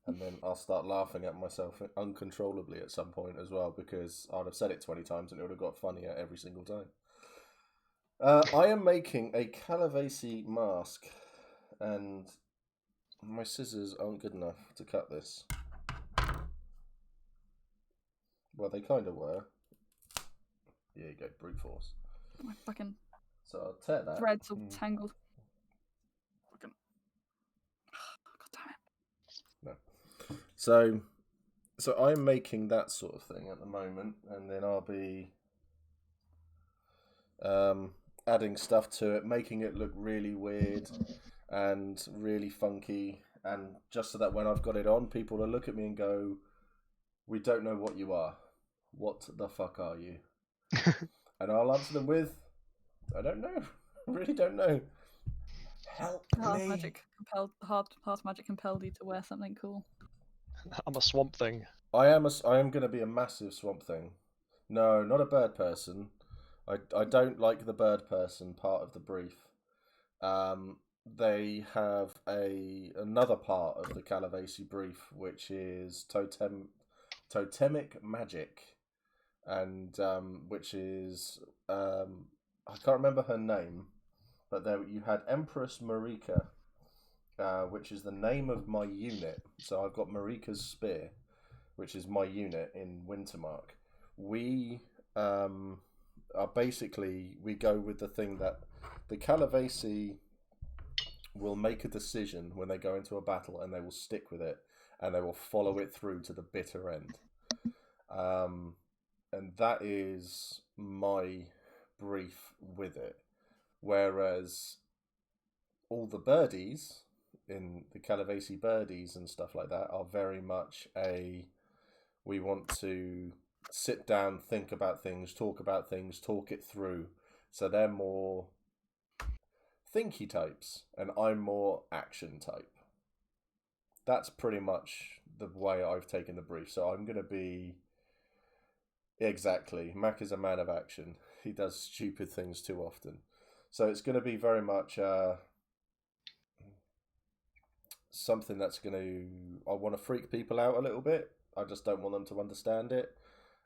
And then I'll start laughing at myself uncontrollably at some point as well, because I'd have said it 20 times and it would have got funnier every single time. I am making a Calibasi Mask, and my scissors aren't good enough to cut this. Well, they kind of were. Here you go, brute force. My fucking So I'll tear that. threads all tangled. Fucking... God damn it. No. So I'm making that sort of thing at the moment, and then I'll be adding stuff to it, making it look really weird and really funky, and just so that when I've got it on, people will look at me and go, "We don't know what you are. What the fuck are you?" And I'll answer them with, "I don't know. I really don't know. Help me." Heart magic compelled you to wear something cool. I'm a swamp thing. I am going to be a massive swamp thing. No, not a bird person. I don't like the bird person part of the brief. They have another part of the Calibasi brief, which is totemic magic, and which is I can't remember her name, but there you had Empress Marika, which is the name of my unit. So I've got Marika's Spear, which is my unit in Wintermark. We are basically, we go with the thing that the Calibasi will make a decision when they go into a battle, and they will stick with it, and they will follow it through to the bitter end. and that is my brief with it. Whereas all the birdies in the Calibasi birdies and stuff like that are very much we want to sit down, think about things, talk it through. So they're more thinky types, and I'm more action type. That's pretty much the way I've taken the brief. So I'm going to be... Exactly. Mac is a man of action. He does stupid things too often. So it's going to be very much something that's going to... I want to freak people out a little bit. I just don't want them to understand it.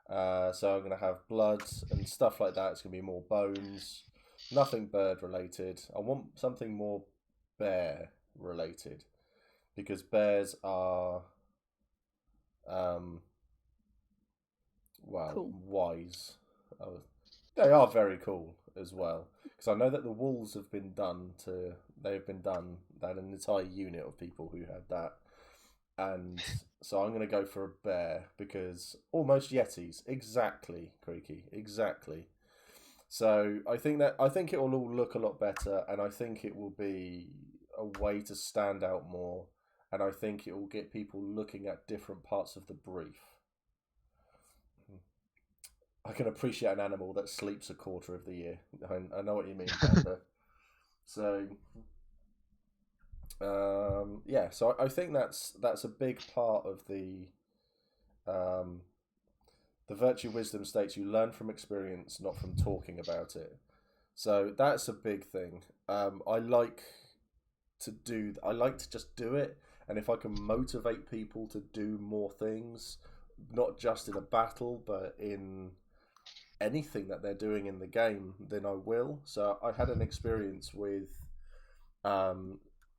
So I'm going to have blood and stuff like that. It's going to be more bones. Nothing bird related. I want something more bear related. Because bears are... Cool. Wise. They are very cool as well. Because I know that the wolves have been done to... They've been done... They had an entire unit of people who had that. And so I'm going to go for a bear because almost Yetis. Exactly, Creaky. Exactly. So I think it will all look a lot better, and I think it will be a way to stand out more, and I think it will get people looking at different parts of the brief. I can appreciate an animal that sleeps a quarter of the year. I know what you mean, Panda. So... so I think that's a big part of the virtue wisdom states you learn from experience, not from talking about it. So that's a big thing. I like to just do it, and if I can motivate people to do more things, not just in a battle, but in anything that they're doing in the game, then I will. So I had an experience with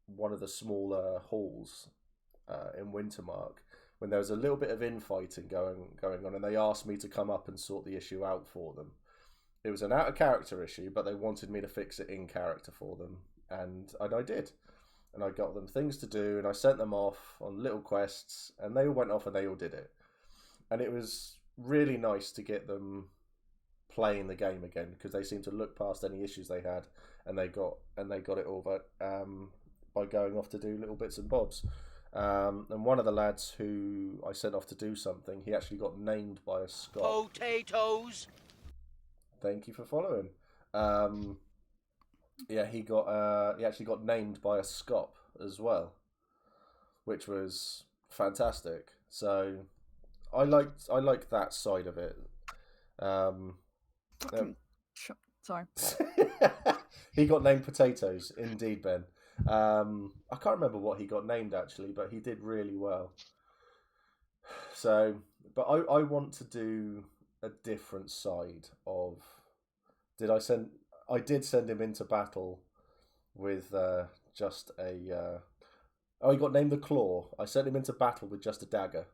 one of the smaller halls in Wintermark when there was a little bit of infighting going on, and they asked me to come up and sort the issue out for them. It was an out of character issue, but they wanted me to fix it in character for them, and I did. And I got them things to do, and I sent them off on little quests, and they all went off and they all did it. And it was really nice to get them playing the game again, because they seemed to look past any issues they had, and they got it all by going off to do little bits and bobs. And one of the lads who I sent off to do something, he actually got named by a Scot. Potatoes. Thank you for following. He actually got named by a Scot as well, which was fantastic. So I liked that side of it. Sorry. He got named Potatoes, indeed, Ben. I can't remember what he got named actually, but he did really well. So, but I want to do a different side of... I did send him into battle with just a... he got named the Claw. I sent him into battle with just a dagger.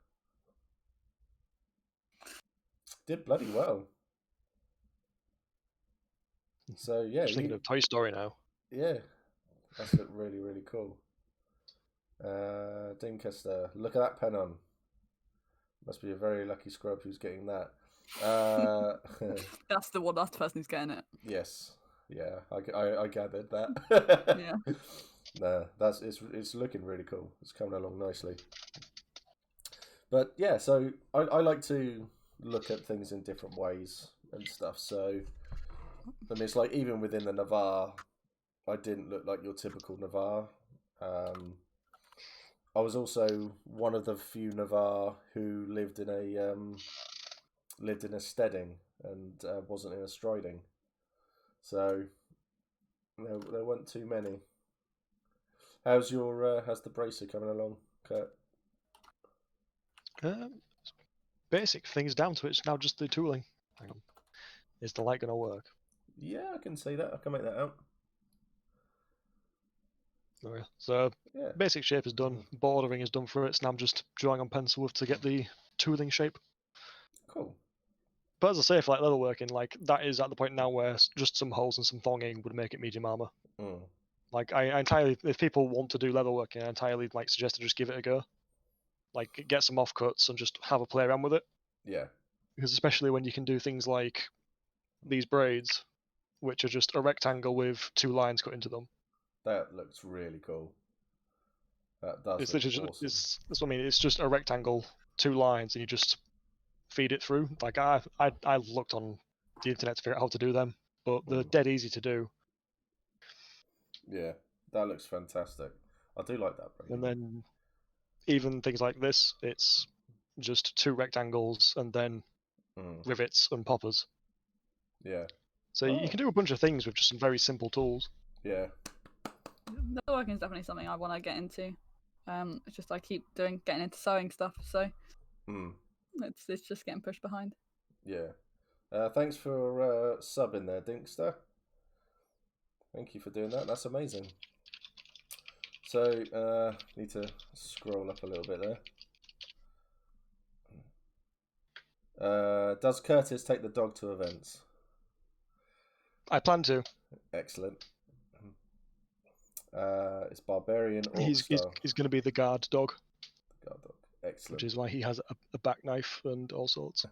Did bloody well. So, yeah. Just thinking of Toy Story now. Yeah. That's looked really, really cool. Dincaster, look at that pen on. Must be a very lucky scrub who's getting that. That's the person who's getting it. Yes. Yeah, I gathered that. Yeah. No, it's looking really cool. It's coming along nicely. But yeah, so I like to look at things in different ways and stuff. So I mean, it's like even within the Navarre, I didn't look like your typical Navarre. I was also one of the few Navarre who lived in a steading and wasn't in a striding. So there weren't too many. How's the bracer coming along, Kurt? Basic things down to it. It's now just the tooling. Hang on. Is the light going to work? Yeah, I can see that. I can make that out. Oh, yeah. So yeah. Basic shape is done. Bordering is done for it. So now I'm just drawing on pencil to get the tooling shape. Cool. But as I say, for like leatherworking, like that is at the point now where just some holes and some thonging would make it medium armor. Mm. Like I entirely, if people want to do leatherworking, I entirely like suggest to just give it a go. Like get some offcuts and just have a play around with it. Yeah. because especially when you can do things like these braids, which are just a rectangle with 2 lines cut into them. That looks really cool. That does It's look awesome. that's what I mean. It's just a rectangle, 2 lines, and you just feed it through. Like I looked on the internet to figure out how to do them, but they're dead easy to do. Yeah, that looks fantastic. I do like that braid. And then even things like this, it's just 2 rectangles and then rivets and poppers. Yeah. So you can do a bunch of things with just some very simple tools. Yeah. Metalworking is definitely something I want to get into. It's just I keep getting into sewing stuff, so it's just getting pushed behind. Yeah. Thanks for subbing there, Dinkster. Thank you for doing that. That's amazing. So, need to scroll up a little bit there. Does Curtis take the dog to events? I plan to. Excellent. It's barbarian orc He's going to be the guard dog. Guard dog. Excellent. Which is why he has a back knife and all sorts.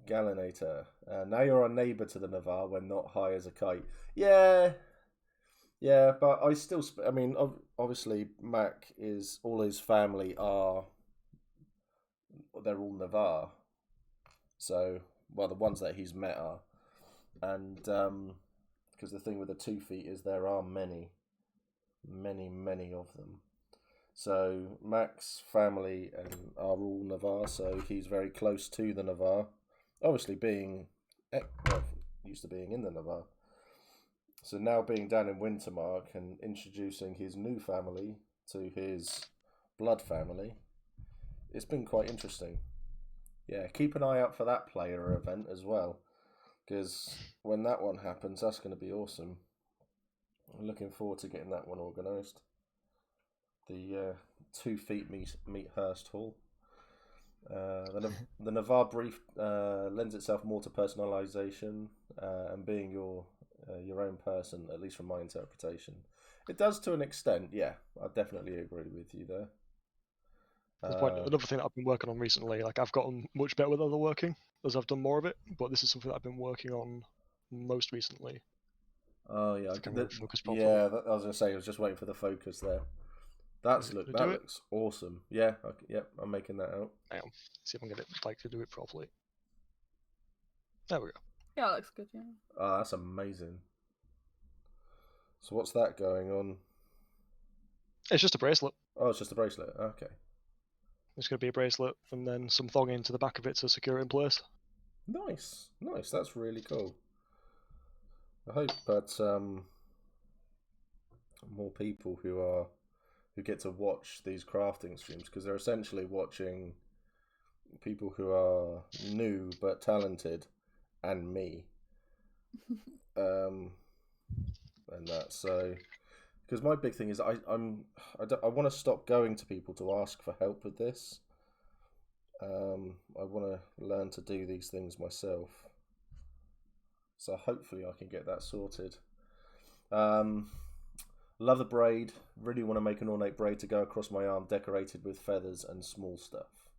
Gallinator. Now you're a neighbour to the Navarre when not high as a kite. Yeah, but I still... I mean, obviously, Mac is... All his family are... They're all Navarre. So, well, the ones that he's met are. And, because the thing with the 2 feet is there are many of them. So Mac's family are all Navarre, so he's very close to the Navarre. Obviously used to being in the Navarre. So now being down in Wintermark and introducing his new family to his blood family, it's been quite interesting. Yeah, keep an eye out for that player event as well, because when that one happens, that's going to be awesome. I'm looking forward to getting that one organised. The 2 feet meet Hurst Hall. The Navarre brief lends itself more to personalisation and being your own person, at least from my interpretation. It does to an extent, yeah. I definitely agree with you there. Another thing that I've been working on recently, like I've gotten much better with other working as I've done more of it, but this is something that I've been working on most recently. Oh yeah, focus properly. I was gonna say I was just waiting for the focus there. That looks awesome. Yeah, I'm making that out. See if I can get it to do it properly. There we go. Yeah, it looks good. Yeah. Oh, that's amazing. So what's that going on? It's just a bracelet. Oh, it's just a bracelet. Okay. It's going to be a bracelet and then some thonging to the back of it to secure it in place. Nice. That's really cool. I hope that more people who get to watch these crafting streams, because they're essentially watching people who are new but talented, and me, and that. So, because my big thing is I want to stop going to people to ask for help with this. I want to learn to do these things myself. So hopefully I can get that sorted. Love the braid. Really want to make an ornate braid to go across my arm, decorated with feathers and small stuff.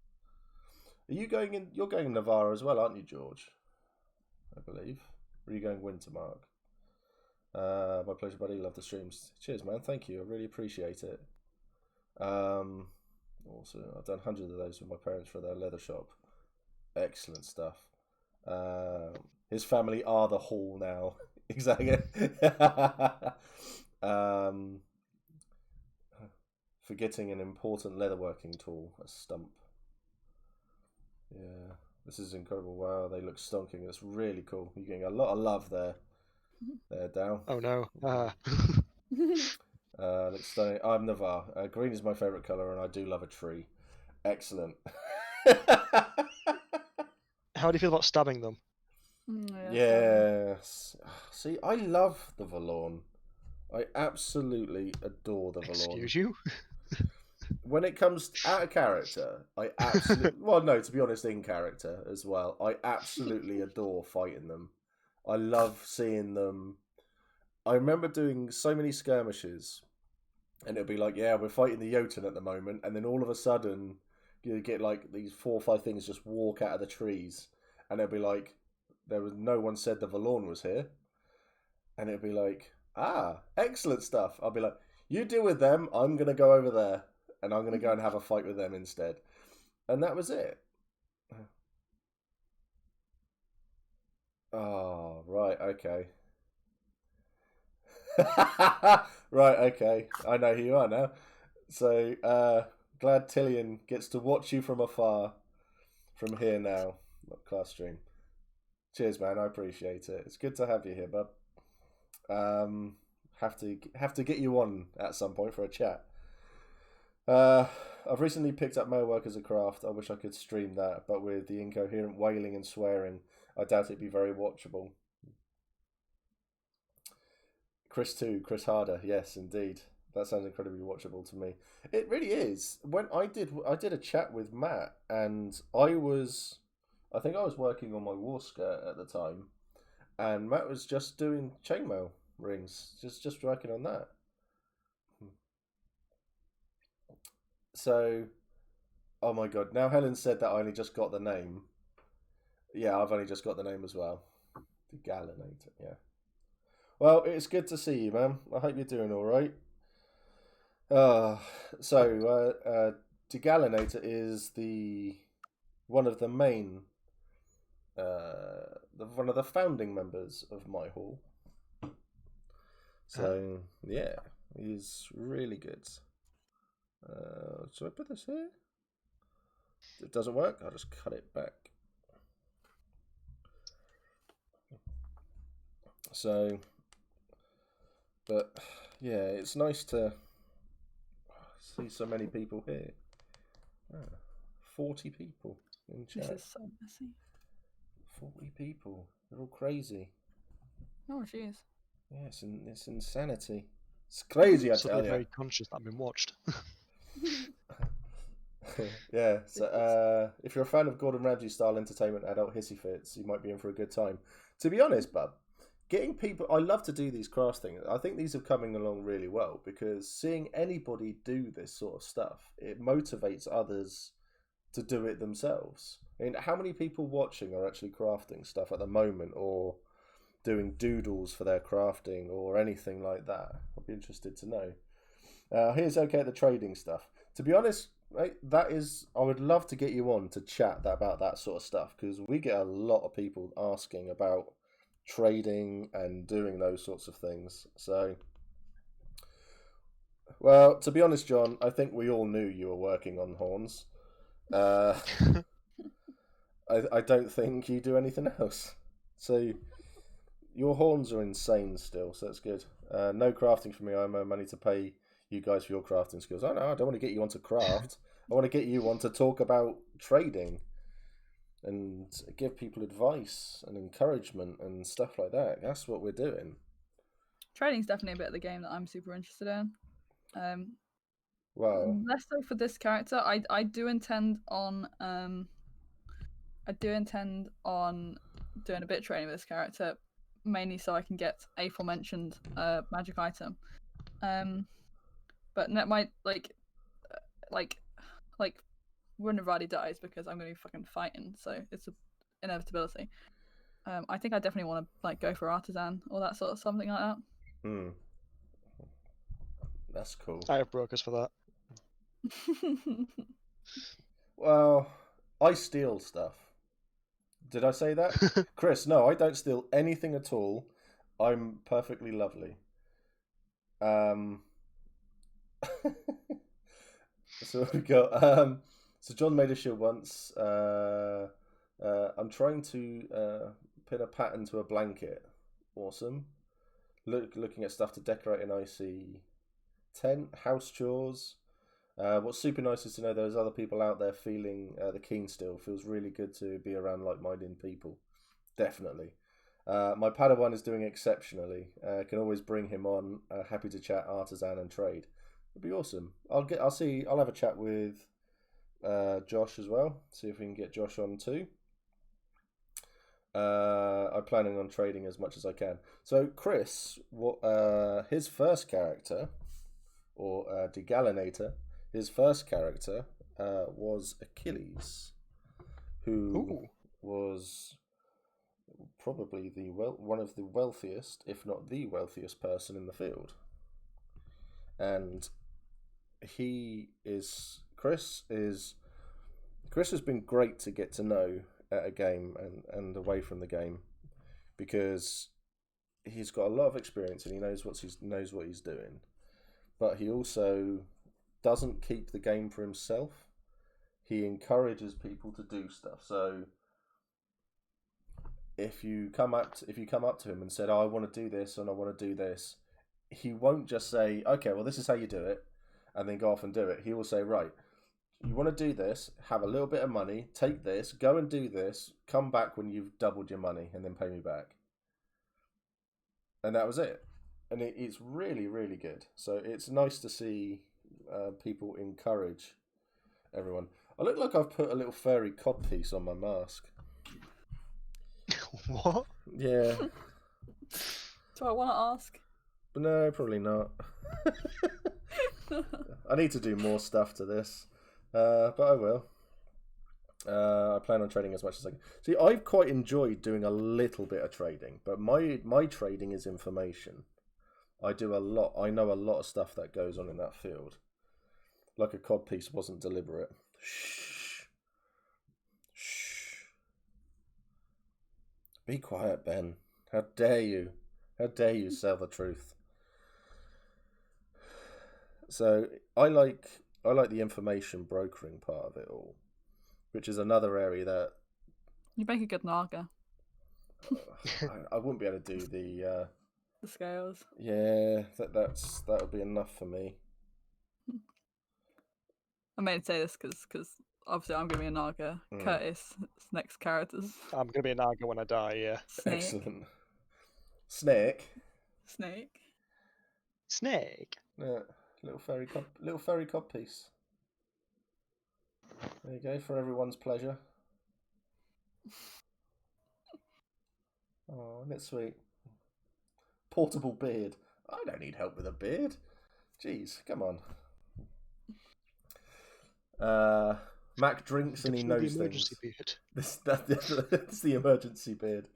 Are you going in? You're going Navarre as well, aren't you, George? I believe. Or are you going Wintermark? My pleasure, buddy. Love the streams. Cheers, man. Thank you. I really appreciate it. Also, I've done hundreds of those with my parents for their leather shop. Excellent stuff. His family are the hall now. Exactly. Forgetting an important leatherworking tool, a stump. Yeah, this is incredible. Wow, they look stonking. That's really cool. You're getting a lot of love there. There, Dow. Oh no. Looks stunning. I'm Navarre. Green is my favourite colour, and I do love a tree. Excellent. How do you feel about stabbing them? Yes. See, I love the Valorn. I absolutely adore the Valorn. Excuse you? When it comes out of character, I absolutely... well, no, to be honest, in character as well. I absolutely adore fighting them. I love seeing them. I remember doing so many skirmishes, and it'll be like, yeah, we're fighting the Jotun at the moment, and then all of a sudden, you get like these 4 or 5 things just walk out of the trees, and it'll be like no one said the Valorn was here, and it'll be like, excellent stuff. I'll be like, you deal with them. I'm gonna go over there, and I'm gonna go and have a fight with them instead, and that was it. Oh, right, okay. Right, okay. I know who you are now. So, glad Tillian gets to watch you from afar from here now. Class stream. Cheers, man. I appreciate it. It's good to have you here, bub. Have to get you on at some point for a chat. I've recently picked up Mailwork as a craft. I wish I could stream that, but with the incoherent wailing and swearing, I doubt it'd be very watchable. Chris Harder, yes, indeed. That sounds incredibly watchable to me. It really is. When I did a chat with Matt, and I think I was working on my war skirt at the time, and Matt was just doing chainmail rings, just working on that. So, oh my god! Now Helen said that I only just got the name. Yeah, I've only just got the name as well. The Gallinator, yeah. Well, it's good to see you, man. I hope you're doing all right. Degalinator is one of the main, one of the founding members of my hall. So yeah, he's really good. Should I put this here? If it doesn't work, I'll just cut it back. So, but yeah, it's nice to see so many people here. 40 people in chat. This is so messy. 40 people. They're all crazy. Oh, jeez. Yeah, it's insanity. It's crazy, I tell you. Very conscious that I'm being watched. Yeah, so if you're a fan of Gordon Ramsay style entertainment adult hissy fits, you might be in for a good time. To be honest, bub, getting people, I love to do these crafts things. I think these are coming along really well, because seeing anybody do this sort of stuff, it motivates others to do it themselves. I mean, how many people watching are actually crafting stuff at the moment, or doing doodles for their crafting, or anything like that? I'd be interested to know. Here's okay at the trading stuff. To be honest, right, I would love to get you on to chat about that sort of stuff, because we get a lot of people asking about trading and doing those sorts of things. So, well, to be honest, John, I think we all knew you were working on horns. I don't think you do anything else. So your horns are insane still, so that's good. No crafting for me. I have no money to pay you guys for your crafting skills. Oh no, I don't want to get you on to craft. I want to get you on to talk about trading and give people advice and encouragement and stuff like that. That's what we're doing. Trading's definitely a bit of the game that I'm super interested in. Well, less so for this character. I do intend on doing a bit of training with this character, mainly so I can get aforementioned magic item. But that might like when Radi dies, because I'm going to be fucking fighting, so it's an inevitability. I think I definitely want to go for artisan or that sort of something like that. That's cool. I have brokers for that. Well, I steal stuff. Did I say that? Chris, no, I don't steal anything at all. I'm perfectly lovely. So we got so John made a shield once. I'm trying to pin a pattern to a blanket. Awesome. Looking at stuff to decorate an icy tent, house chores. What's super nice is to know there's other people out there feeling the keen still. Feels really good to be around like-minded people. Definitely. My Padawan is doing exceptionally. Can always bring him on. Happy to chat artisan and trade. It'd be awesome. I'll have a chat with Josh as well. See if we can get Josh on too. I'm planning on trading as much as I can. So Chris, his first character, or Degalinator, his first character was Achilles, who was probably one of the wealthiest, if not the wealthiest person in the field. And Chris has been great to get to know at a game and away from the game, because he's got a lot of experience and he knows what he's doing, but he also doesn't keep the game for himself. He encourages people to do stuff. So if you come up to him and said, "Oh, I want to do this and I want to do this," he won't just say, "Okay, well, this is how you do it," and then go off and do it. He will say, "Right, you want to do this, have a little bit of money, take this, go and do this, come back when you've doubled your money, and then pay me back." And that was it. And it's really, really good. So it's nice to see people encourage everyone. I look like I've put a little furry codpiece on my mask. What? Yeah. Do I want to ask? No, probably not. I need to do more stuff to this. But I will. I plan on trading as much as I can. See, I've quite enjoyed doing a little bit of trading, but my trading is information. I do a lot. I know a lot of stuff that goes on in that field. Like a codpiece wasn't deliberate. Shh. Shh. Be quiet, Ben. How dare you? How dare you sell the truth? So I like the information brokering part of it all, which is another area that You make a good Naga. I wouldn't be able to do the scales. Yeah, that would be enough for me. I made to say this because obviously I'm going to be a Naga. Curtis, next characters. I'm going to be a Naga when I die, yeah. Snake. Excellent. Snake. Yeah, little fairy cod piece. There you go, for everyone's pleasure. Oh, isn't it sweet? Portable beard. I don't need help with a beard. Jeez, come on. Mac drinks and he knows things. Beard. That's the emergency beard.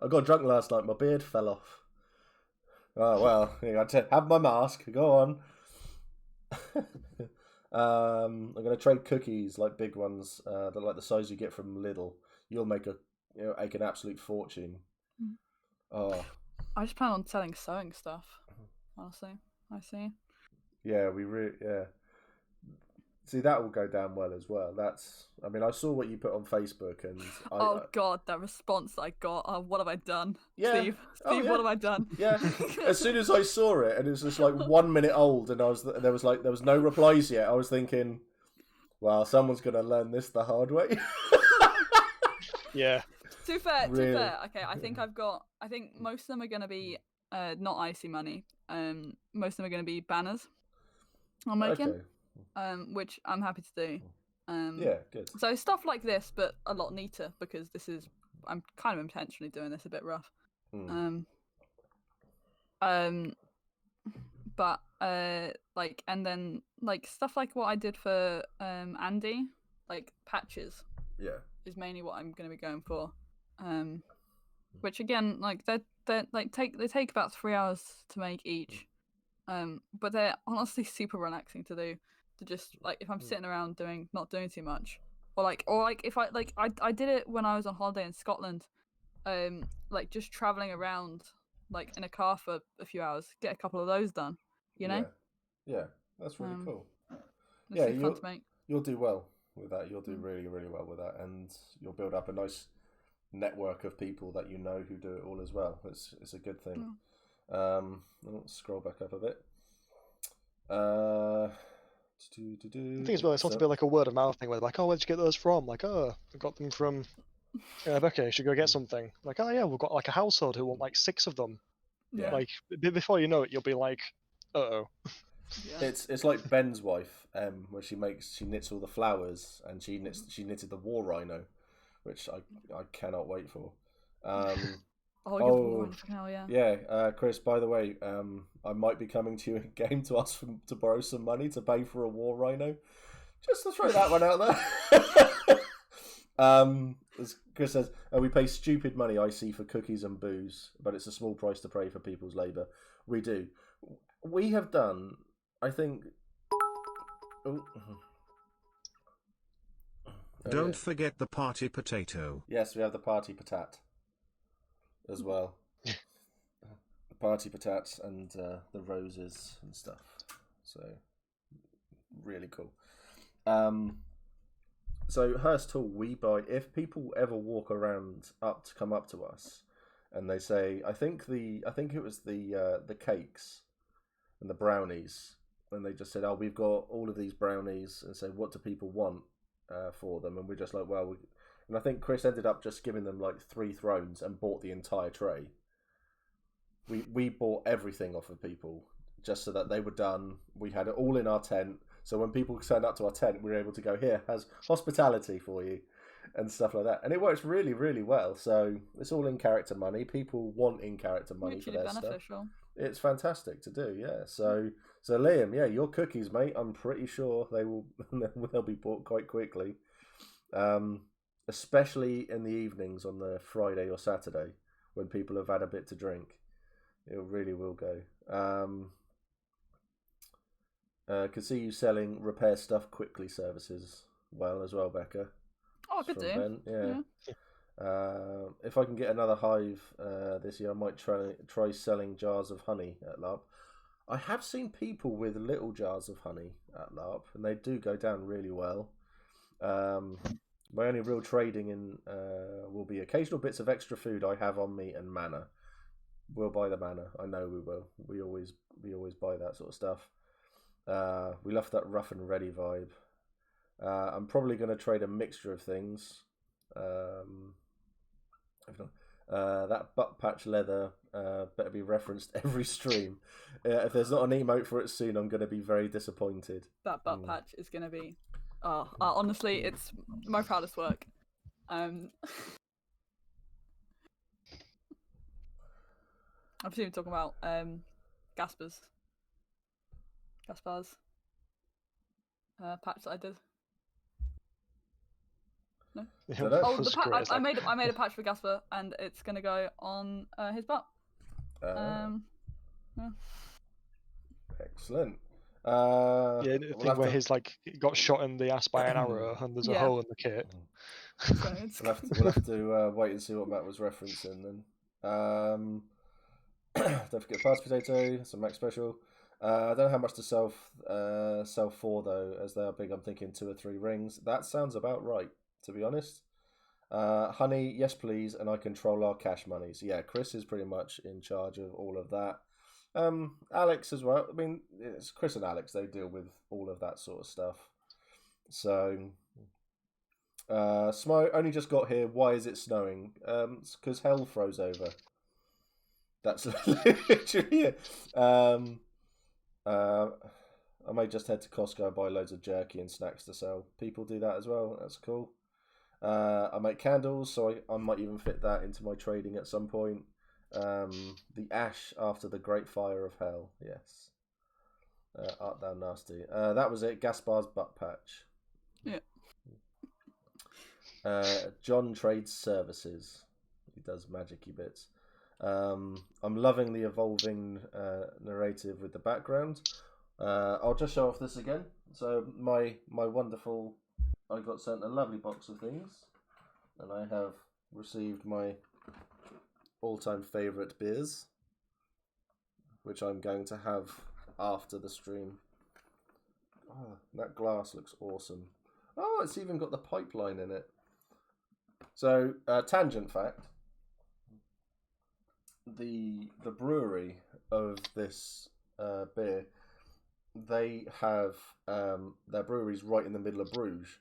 I got drunk last night. My beard fell off. Oh well, I got to have my mask. Go on. I'm gonna trade cookies, like big ones, that like the size you get from Lidl. You'll make an absolute fortune. Oh, I just plan on selling sewing stuff. Honestly, I see. Yeah, yeah. See, that will go down well as well. I saw what you put on Facebook, and God, that response I got. Oh, what have I done? Yeah. Steve, yeah. what have I done? Yeah. As soon as I saw it, and it was just like 1 minute old, and there was no replies yet. I was thinking, well, someone's gonna learn this the hard way. Yeah. Too fair. Okay, I think most of them are gonna be not icy money. Most of them are gonna be banners I'm making. Okay. Which I'm happy to do. Yeah, good. So stuff like this, but a lot neater, because I'm kind of intentionally doing this a bit rough. But and then like stuff like what I did for Andy, like patches. Yeah. Is mainly what I'm going to be going for. Which again, like they take about 3 hours to make each. But they're honestly super relaxing to do. To just like if I'm sitting around not doing too much, or if I did it when I was on holiday in Scotland, like just traveling around like in a car for a few hours, get a couple of those done, you know. Yeah, that's really cool. It's fun to make. You'll do well with that. You'll do really, really well with that, and you'll build up a nice network of people that you know who do it all as well. It's a good thing. I'll scroll back up a bit. I think as well, it's not to be like a word of mouth thing where they're like, oh, where'd you get those from? Like, oh, I got them from Becca, you should go get something. Like, oh yeah, we've got like a household who want like 6 of them. Yeah. Like before you know it, you'll be like, uh-oh. Yeah. It's like Ben's wife, where she knits all the flowers, and she knitted the war rhino, which I cannot wait for. Yeah, Chris, by the way, I might be coming to you in game to ask to borrow some money to pay for a war rhino. Just to throw that one out there. As Chris says, we pay stupid money, I see, for cookies and booze, but it's a small price to pay for people's labour. We do. We have done, I think... Don't forget the party potato. Yes, we have the party patat as well. The party patats and the roses and stuff. So, really cool. So Hearst Hall, we buy. If people ever walk around come up to us, and they say, I think it was the cakes and the brownies, and they just said, oh, we've got all of these brownies, and say, what do people want for them? And we're just like, well, and I think Chris ended up just giving them like 3 thrones and bought the entire tray. We bought everything off of people just so that they were done. We had it all in our tent. So when people turned up to our tent, we were able to go, here, has hospitality for you and stuff like that. And it works really, really well. So it's all in-character money. People want in-character money for their beneficial stuff. It's fantastic to do, yeah. So Liam, yeah, your cookies, mate, I'm pretty sure they'll be bought quite quickly. Especially in the evenings on the Friday or Saturday when people have had a bit to drink. It really will go. Could see you selling repair stuff quickly services well as well, Becca. Oh, good do. Yeah. If I can get another hive this year, I might try selling jars of honey at LARP. I have seen people with little jars of honey at LARP, and they do go down really well. My only real trading in will be occasional bits of extra food I have on me and mana. We'll buy the mana. I know we will. We always buy that sort of stuff. We love that rough and ready vibe. I'm probably going to trade a mixture of things. That butt patch leather better be referenced every stream. If there's not an emote for it soon, I'm going to be very disappointed. That butt patch is going to be... honestly, it's my proudest work. I presume you're talking about Gaspar's patch that I did. No. I made a patch for Gaspar, and it's gonna go on his butt. Yeah. Excellent. Yeah, the thing where he's like got shot in the ass by an arrow, and there's a hole in the kit. We'll have to wait and see what Matt was referencing then. Don't forget party potato, some Mac special. I don't know how much to sell for though, as they are big. I'm thinking 2 or 3 rings. That sounds about right, to be honest. Honey, yes please, and I control our cash monies. Yeah, Chris is pretty much in charge of all of that. Alex as well. I mean, it's Chris and Alex. They deal with all of that sort of stuff. So, Smo only just got here. Why is it snowing? It's because hell froze over. That's literally it. I may just head to Costco and buy loads of jerky and snacks to sell. People do that as well. That's cool. I make candles, so I might even fit that into my trading at some point. The ash after the great fire of hell. Yes. Art thou nasty. That was it. Gaspar's butt patch. Yeah. John trades services. He does magic-y bits. I'm loving the evolving narrative with the background. I'll just show off this again. So my wonderful, I got sent a lovely box of things, and I have received my all-time favourite beers, which I'm going to have after the stream. Oh, that glass looks awesome. Oh, it's even got the pipeline in it. So, tangent fact. The brewery of this beer, they have their breweries right in the middle of Bruges,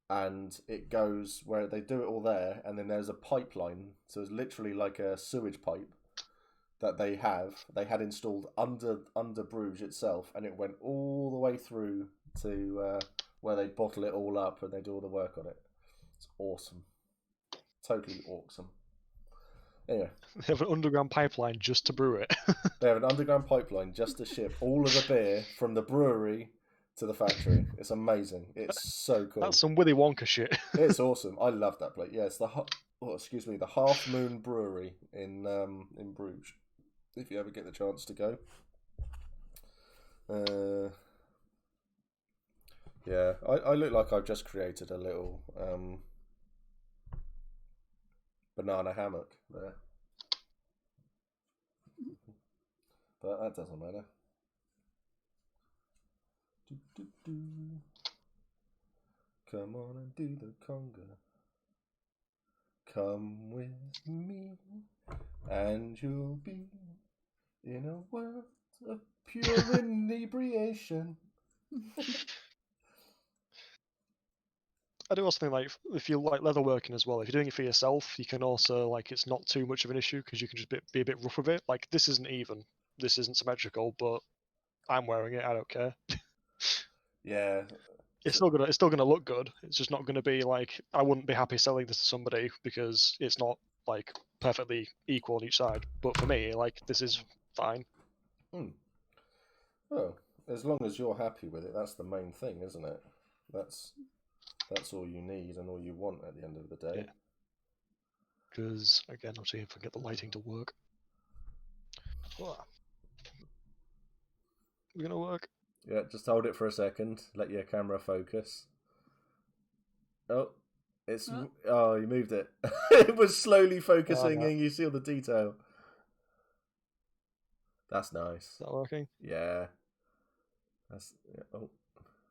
and it goes where they do it all there, and then there's a pipeline, so it's literally like a sewage pipe that they had installed under Bruges itself, and it went all the way through to where they bottle it all up and they do all the work on it. It's awesome, totally awesome. Anyway. They have an underground pipeline just to brew it. They have an underground pipeline just to ship all of the beer from the brewery to the factory. It's amazing. It's so cool. That's some Willy Wonka shit. It's awesome. I love that place. Yeah, it's the the Half Moon Brewery in Bruges. If you ever get the chance to go. Yeah, I look like I've just created a little banana hammock there. But that doesn't matter. Come on and do the conga. Come with me, and you'll be in a world of pure inebriation. I do also think, like, if you like leatherworking as well, if you're doing it for yourself, you can also, like, it's not too much of an issue because you can just be a bit rough with it. Like, this isn't even, this isn't symmetrical, but I'm wearing it. I don't care. Yeah, it's still gonna look good. It's just not gonna be like, I wouldn't be happy selling this to somebody because it's not like perfectly equal on each side. But for me, like, this is fine. Well, as long as you're happy with it, that's the main thing, isn't it? That's all you need and all you want at the end of the day. Because again, I'll see if I can get the lighting to work. We're gonna work. Yeah, just hold it for a second. Let your camera focus. Oh, you moved it. It was slowly focusing, and you see all the detail. That's nice. Is that working? Yeah.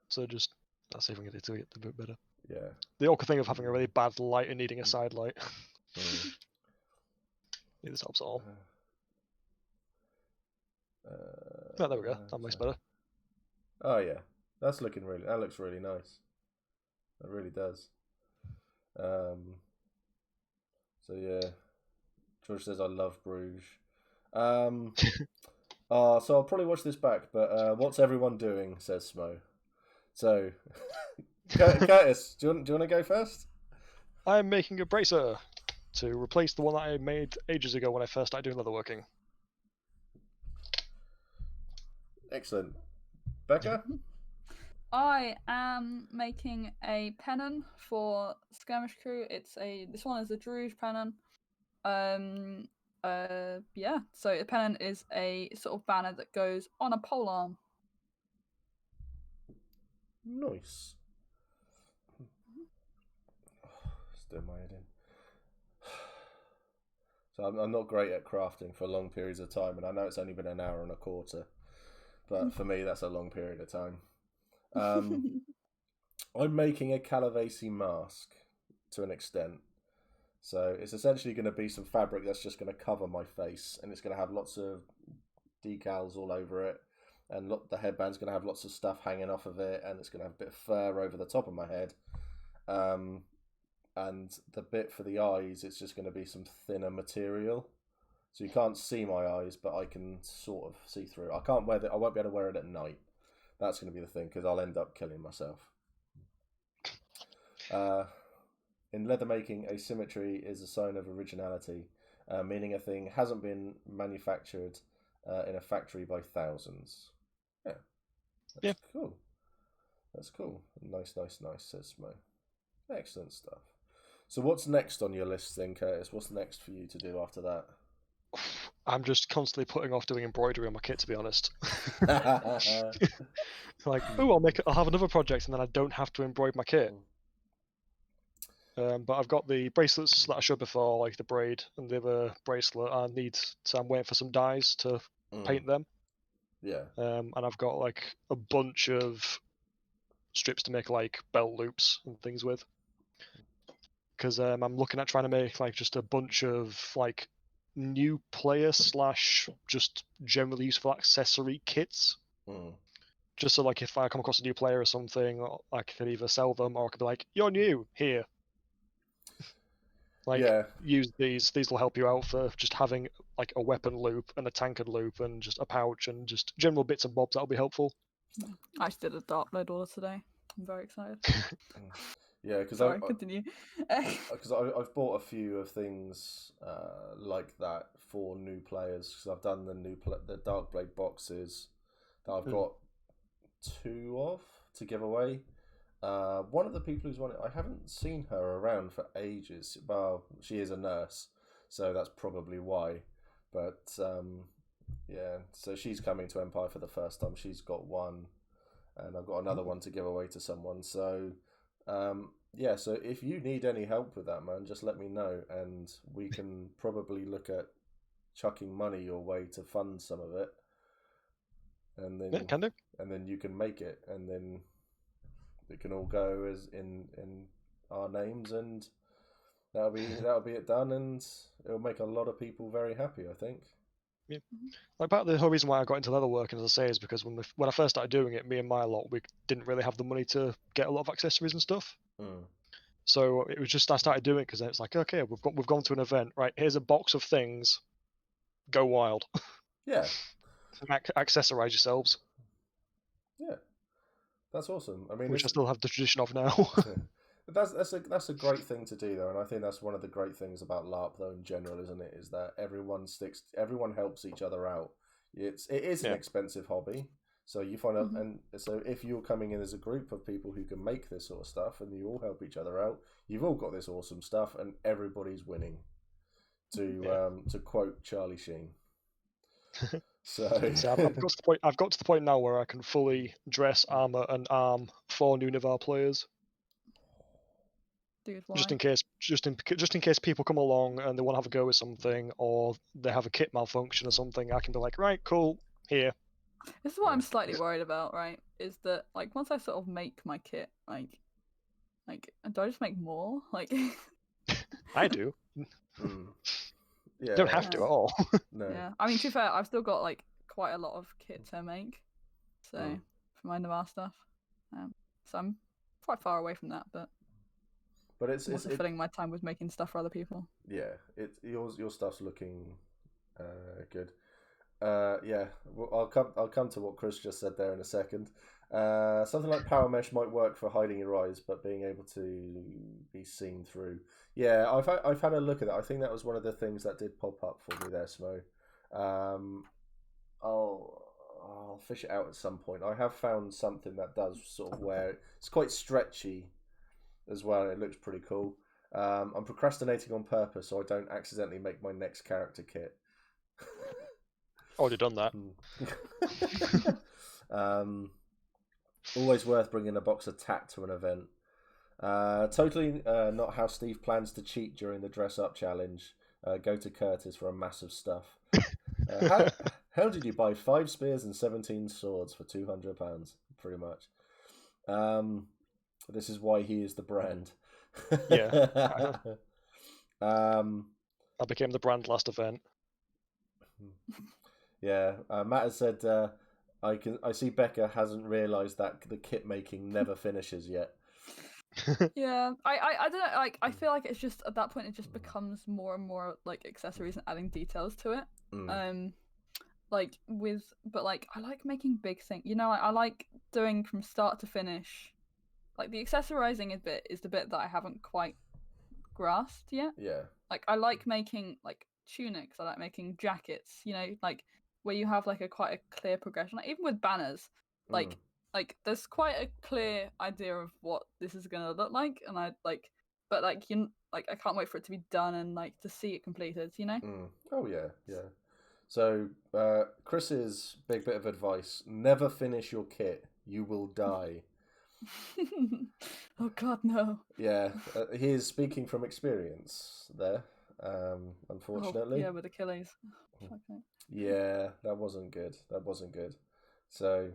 So just let's see if we can get it to get a bit better. Yeah. The awkward thing of having a really bad light and needing a side light. This helps at all. There we go. That makes better. Oh yeah, that looks really nice. That really does. So yeah, George says I love Bruges. So I'll probably watch this back. But what's everyone doing? Says Smo. So Curtis, do you want to go first? I'm making a bracer to replace the one that I made ages ago when I first started doing leatherworking. Excellent. Becca? I am making a pennon for Skirmish Crew. This one is a Druge pennon. Yeah. So a pennon is a sort of banner that goes on a polearm. Nice. Still my head in. So I'm not great at crafting for long periods of time, and I know it's only been an hour and a quarter, but for me that's a long period of time. I'm making a Calibasi Mask to an extent. So it's essentially going to be some fabric that's just going to cover my face, and it's going to have lots of decals all over it, and the headband's going to have lots of stuff hanging off of it, and it's going to have a bit of fur over the top of my head. And the bit for the eyes, it's just going to be some thinner material. So you can't see my eyes, but I can sort of see through. I won't be able to wear it at night. That's going to be the thing, because I'll end up killing myself. In leather making, asymmetry is a sign of originality, meaning a thing hasn't been manufactured in a factory by thousands. Yeah. That's cool. That's cool. Nice, says Smo. Excellent stuff. So what's next on your list then, Curtis? What's next for you to do after that? I'm just constantly putting off doing embroidery on my kit, to be honest. Like, I'll have another project, and then I don't have to embroider my kit. But I've got the bracelets that I showed before, like the braid and the other bracelet. I'm waiting for some dyes to paint them. Yeah. And I've got like a bunch of strips to make like belt loops and things with. Because I'm looking at trying to make like just a bunch of like new player / just generally useful accessory kits. Just so like if I come across a new player or something, I could either sell them or I could be like, "You're new, here." Use these will help you out for just having like a weapon loop and a tankard loop and just a pouch and just general bits and bobs that'll be helpful. I just did a Dark Blade order today. I'm very excited. Yeah, because continue. Because I've bought a few of things like that for new players, because I've done the Dark Blade boxes that I've got 2 of to give away. One of the people who's won it, I haven't seen her around for ages. Well, she is a nurse, so that's probably why. But yeah, so she's coming to Empire for the first time. She's got one, and I've got another one to give away to someone. So yeah, so if you need any help with that, man, just let me know, and we can probably look at chucking money your way to fund some of it. And then can do. And then you can make it, and then it can all go as in our names, and that'll be it done, and it'll make a lot of people very happy, I think. Yeah. Like part of the whole reason why I got into leatherworking, as I say, is because when I first started doing it, me and my lot, we didn't really have the money to get a lot of accessories and stuff. So it was just I started doing it because it's like, okay, we've gone to an event, right? Here's a box of things, go wild. Yeah. Accessorize yourselves. Yeah, that's awesome. I mean, which I still have the tradition of now. That's a great thing to do, though, and I think that's one of the great things about LARP, though, in general, isn't it? Is that everyone helps each other out. It is an expensive hobby, so you find out, and so if you're coming in as a group of people who can make this sort of stuff, and you all help each other out, you've all got this awesome stuff, and everybody's winning. To quote Charlie Sheen. So I've got to the point now where I can fully dress, armor, and arm 4 new Nivar players. Dude, just in case people come along and they want to have a go with something, or they have a kit malfunction or something, I can be like, right, cool, here. This is what I'm slightly worried about, right? Is that like once I sort of make my kit, like do I just make more? Like I do. Yeah. Don't have to at all. No. Yeah, I mean, to be fair, I've still got like quite a lot of kit to make, so for my Nivar stuff, so I'm quite far away from that. But it's filling my time with making stuff for other people. Yeah, your stuff's looking good. Yeah, well, I'll come to what Chris just said there in a second. Something like power mesh might work for hiding your eyes, but being able to be seen through. Yeah, I've had a look at that. I think that was one of the things that did pop up for me there, Smo. I'll fish it out at some point. I have found something that does sort of where it's quite stretchy as well. It looks pretty cool. I'm procrastinating on purpose so I don't accidentally make my next character kit. Already done that. Always worth bringing a box of tat to an event. Totally not how Steve plans to cheat during the dress up challenge. Go to Curtis for a massive stuff. How did you buy 5 spears and 17 swords for £200? Pretty much. This is why he is the brand. Yeah. I became the brand last event. Yeah, Matt has said I see Becca hasn't realised that the kit making never finishes yet. Yeah, I don't know. Like, I feel like it's just at that point it just becomes more and more like accessories and adding details to it. But I like making big things. You know, I like doing from start to finish. Like the accessorizing is the bit that I haven't quite grasped yet. Yeah. Like I like making like tunics. I like making jackets. You know, like where you have like quite a clear progression. Like even with banners, like there's quite a clear idea of what this is gonna look like, and I can't wait for it to be done and like to see it completed. You know. Oh yeah, yeah. So Chris's big bit of advice: never finish your kit. You will die. Oh God, no. Yeah, he is speaking from experience there. Unfortunately. Oh, yeah, with Achilles. Yeah, that wasn't good. So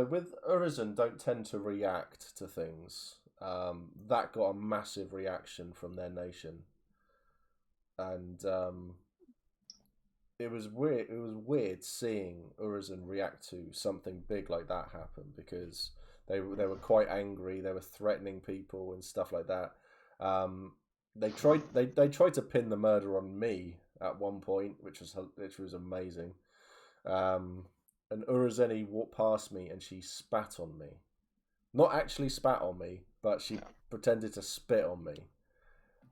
with Urizen, don't tend to react to things. That got a massive reaction from their nation, and it was weird. It was weird seeing Urizen react to something big like that happen because they were quite angry. They were threatening people and stuff like that. They tried to pin the murder on me at one point, which was amazing. And Urizeni walked past me and she spat on me. Not actually spat on me, but she pretended to spit on me.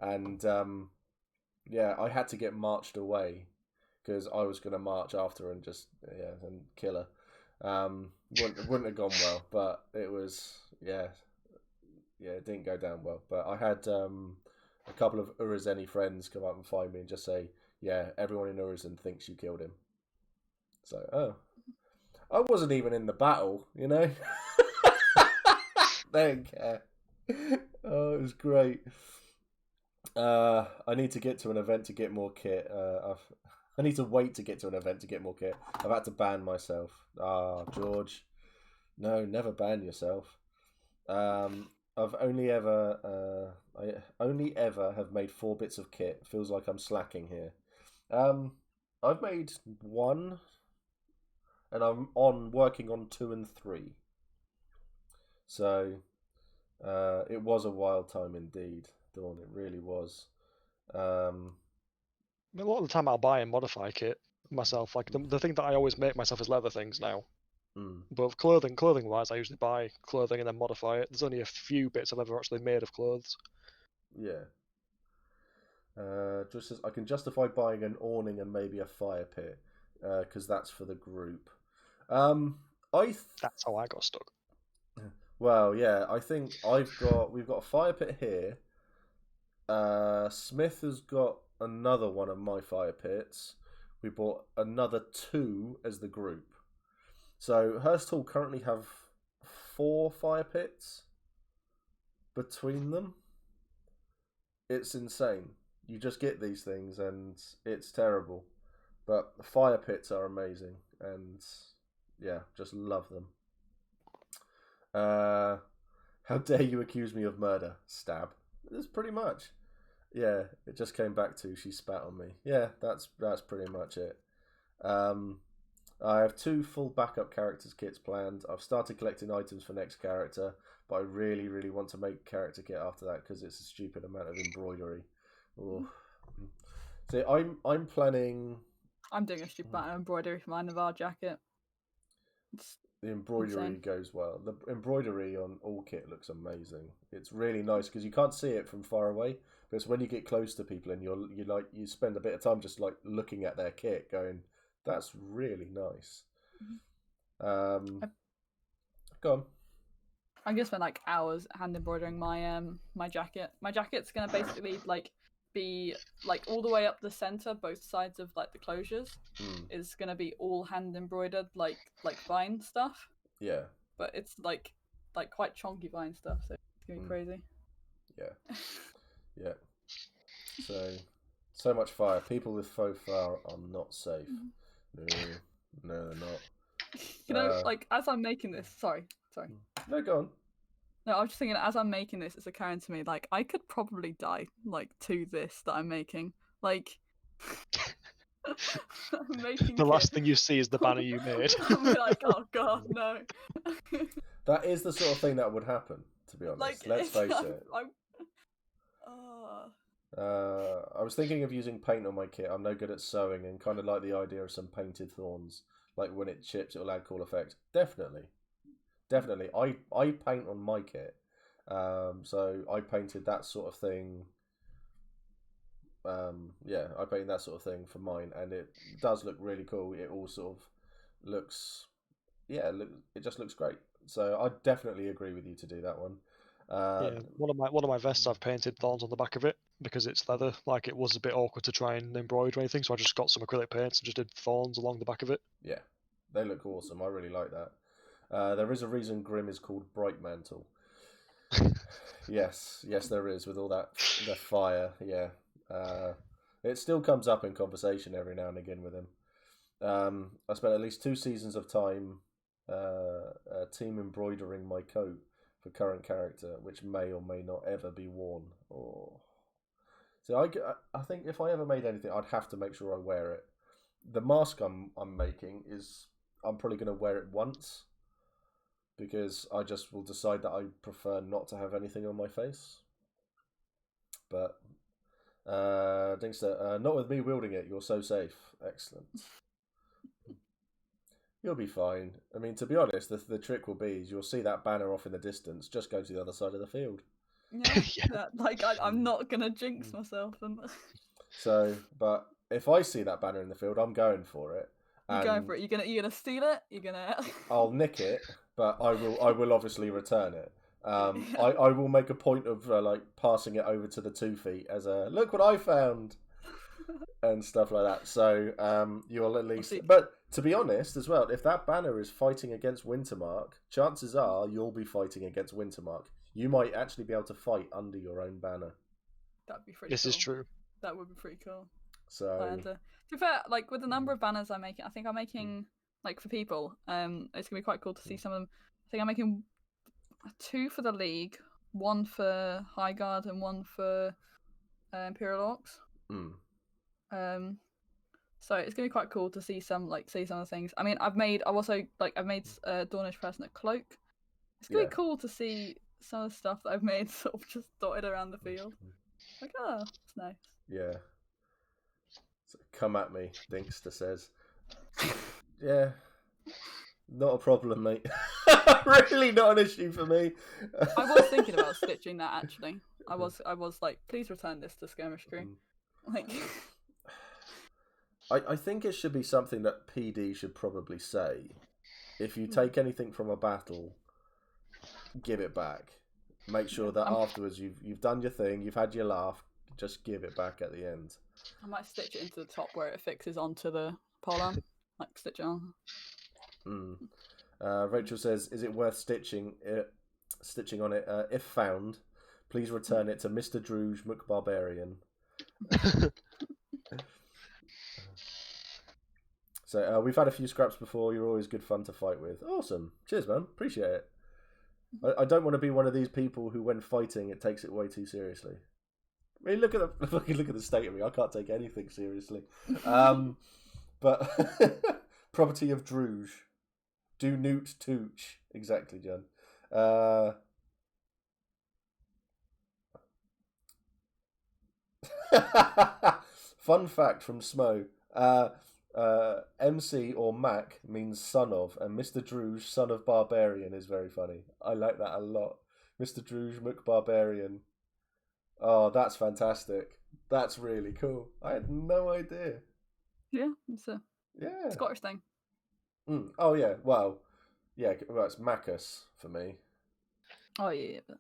And I had to get marched away because I was going to march after her and just and kill her. Wouldn't have gone well, but it was it didn't go down well. But I had a couple of Urizeni friends come up and find me and just say, yeah, everyone in Urizen thinks you killed him. So, I wasn't even in the battle, you know. They didn't care. Oh, it was great. I need to get to an event to get more kit. I need to wait to get to an event to get more kit. I've had to ban myself. George. No, never ban yourself. I've only ever have made 4 bits of kit. Feels like I'm slacking here. I've made 1, and I'm working on 2 and 3. So, it was a wild time indeed, Dawn. It really was. A lot of the time I'll buy and modify kit myself. Like the thing that I always make myself is leather things now. But clothing wise, I usually buy clothing and then modify it. There's only a few bits I've ever actually made of clothes. Yeah. Just as I can justify buying an awning and maybe a fire pit, because that's for the group. That's how I got stuck. Well, yeah, I think we've got a fire pit here. Smith has got another one of my fire pits. We bought another 2 as the group. So Hurst Hall currently have 4 fire pits between them. It's insane. You just get these things and it's terrible. But the fire pits are amazing and yeah, just love them. How dare you accuse me of murder? Stab. That's pretty much. Yeah, it just came back to she spat on me. Yeah, that's pretty much it. I have 2 full backup characters kits planned. I've started collecting items for next character, but I really, really want to make character kit after that because it's a stupid amount of embroidery. Ooh. So I'm planning. I'm doing a stupid amount of embroidery for my Navarre jacket. The embroidery insane. goes well. The embroidery on all kit looks amazing. It's really nice because you can't see it from far away, but it's when you get close to people and you spend a bit of time just like looking at their kit, going, "That's really nice." Go on. I'm gonna spend like hours hand embroidering my my jacket. My jacket's gonna basically like be like all the way up the center, both sides of like the closures is gonna be all hand embroidered like vine stuff. Yeah. But it's like quite chunky vine stuff, so it's gonna be crazy. Yeah. Yeah. So much fire. People with faux fur are not safe. No, they're not. You know, like as I'm making this, sorry. No, go on. No, I was just thinking as I'm making this, it's occurring to me like I could probably die like to this that I'm making. Like I'm making the last thing you see is the banner you made. I'll be like, oh god, no. That is the sort of thing that would happen, to be honest. Like, let's face it. I was thinking of using paint on my kit. I'm no good at sewing and kind of like the idea of some painted thorns. Like when it chips, it'll add cool effect. Definitely. I paint on my kit. So I painted that sort of thing. I painted that sort of thing for mine, and it does look really cool. It all sort of looks, it just looks great. So I definitely agree with you to do that one. One of my vests I've painted thorns on the back of it because it's leather. Like it was a bit awkward to try and embroider anything, so I just got some acrylic paints and just did thorns along the back of it. Yeah, they look awesome. I really like that. There is a reason Grim is called Bright Mantle. yes, there is, with all the fire. Yeah, it still comes up in conversation every now and again with him. I spent at least 2 seasons of time team embroidering my coat for current character, which may or may not ever be worn. So I think if I ever made anything, I'd have to make sure I wear it. The mask I'm making I'm probably going to wear it once, because I just will decide that I prefer not to have anything on my face. But Dingster, not with me wielding it. You're so safe. Excellent. You'll be fine. I mean, to be honest, the trick will be you'll see that banner off in the distance. Just go to the other side of the field. Yeah. I'm not gonna jinx myself. So, but if I see that banner in the field, I'm going for it. You're going for it. You're gonna steal it. You're gonna. I'll nick it, but I will obviously return it. I will make a point of like passing it over to the 2 feet as a look what I found and stuff like that. So you'll at least. But to be honest, as well, if that banner is fighting against Wintermark, chances are you'll be fighting against Wintermark. You might actually be able to fight under your own banner. That'd be pretty. This is true. That would be pretty cool. So to be fair, like with the number of banners I'm making, I think I'm making like for people. It's gonna be quite cool to see some of them. I think I'm making 2 for the League, 1 for High Guard, and 1 for Imperial Orcs. So it's gonna be quite cool to see some of the things. I mean, I've made Dornish Personate Cloak. It's gonna be cool to see some of the stuff that I've made sort of just dotted around the field. Like, oh, it's nice. Yeah. So, come at me, Dinkster says. Yeah. Not a problem, mate. Really not an issue for me. I was thinking about stitching that actually. I was like, please return this to Skirmish Crew. Like I think it should be something that PD should probably say. If you take anything from a battle, give it back. Make sure that afterwards you've done your thing, you've had your laugh, just give it back at the end. I might stitch it into the top where it fixes onto the polearm. Like stitch it on. Rachel says, is it worth stitching on it? If found, please return it to Mr. Druge McBarbarian. So we've had a few scraps before. You're always good fun to fight with. Awesome. Cheers, man. Appreciate it. I don't want to be one of these people who, when fighting, it takes it way too seriously. I mean, look at the state of me. I can't take anything seriously. But property of Druge. Do newt tooch. Exactly, John. Fun fact from Smo. MC or Mac means son of, and Mr. Druge, son of Barbarian, is very funny. I like that a lot. Mr. Druge McBarbarian. Oh, that's fantastic. That's really cool. I had no idea. Yeah, it's a Scottish thing. Oh, yeah. Well, it's Macus for me. Oh, yeah. But...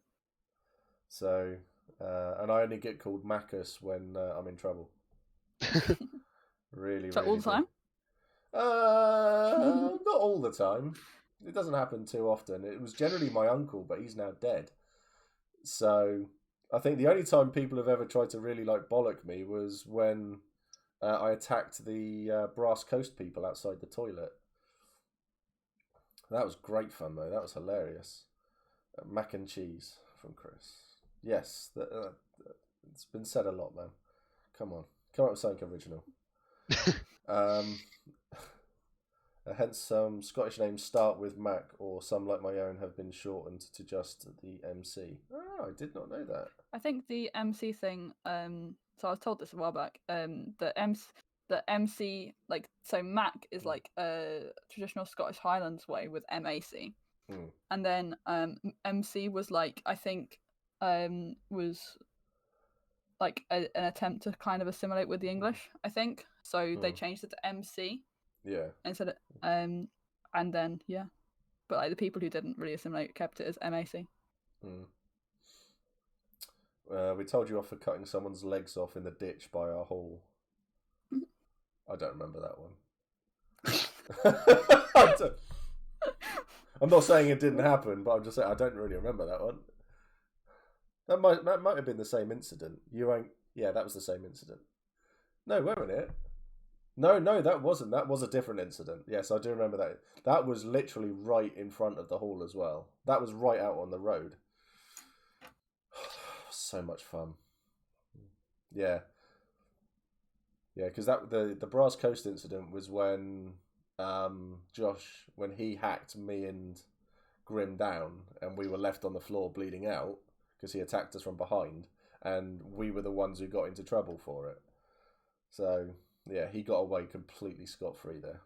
So, and I only get called Macus when I'm in trouble. Really, all the time? Not all the time. It doesn't happen too often. It was generally my uncle, but he's now dead. So I think the only time people have ever tried to really like bollock me was when I attacked the Brass Coast people outside the toilet. That was great fun, though. That was hilarious. Mac and cheese from Chris. Yes, it's been said a lot, man. Come on, come up with something original. Hence, some Scottish names start with Mac, or some like my own have been shortened to just the MC. Oh, I did not know that. I think the MC thing. So I was told this a while back. The MC, like, so Mac is like a traditional Scottish Highlands way with MAC, and then MC was like, I think was like an attempt to kind of assimilate with the English, I think. So they changed it to MC. Yeah. Instead of and then but like the people who didn't really assimilate kept it as MAC. We told you off for cutting someone's legs off in the ditch by our hall. I don't remember that one. I'm not saying it didn't happen, but I'm just saying I don't really remember that one. That might have been the same incident. That was the same incident. No, wasn't it? No, that wasn't. That was a different incident. Yes, I do remember that. That was literally right in front of the hall as well. That was right out on the road. So much fun. Yeah, because the Brass Coast incident was when Josh, when he hacked me and Grim down, and we were left on the floor bleeding out because he attacked us from behind, and we were the ones who got into trouble for it. So yeah, he got away completely scot-free there.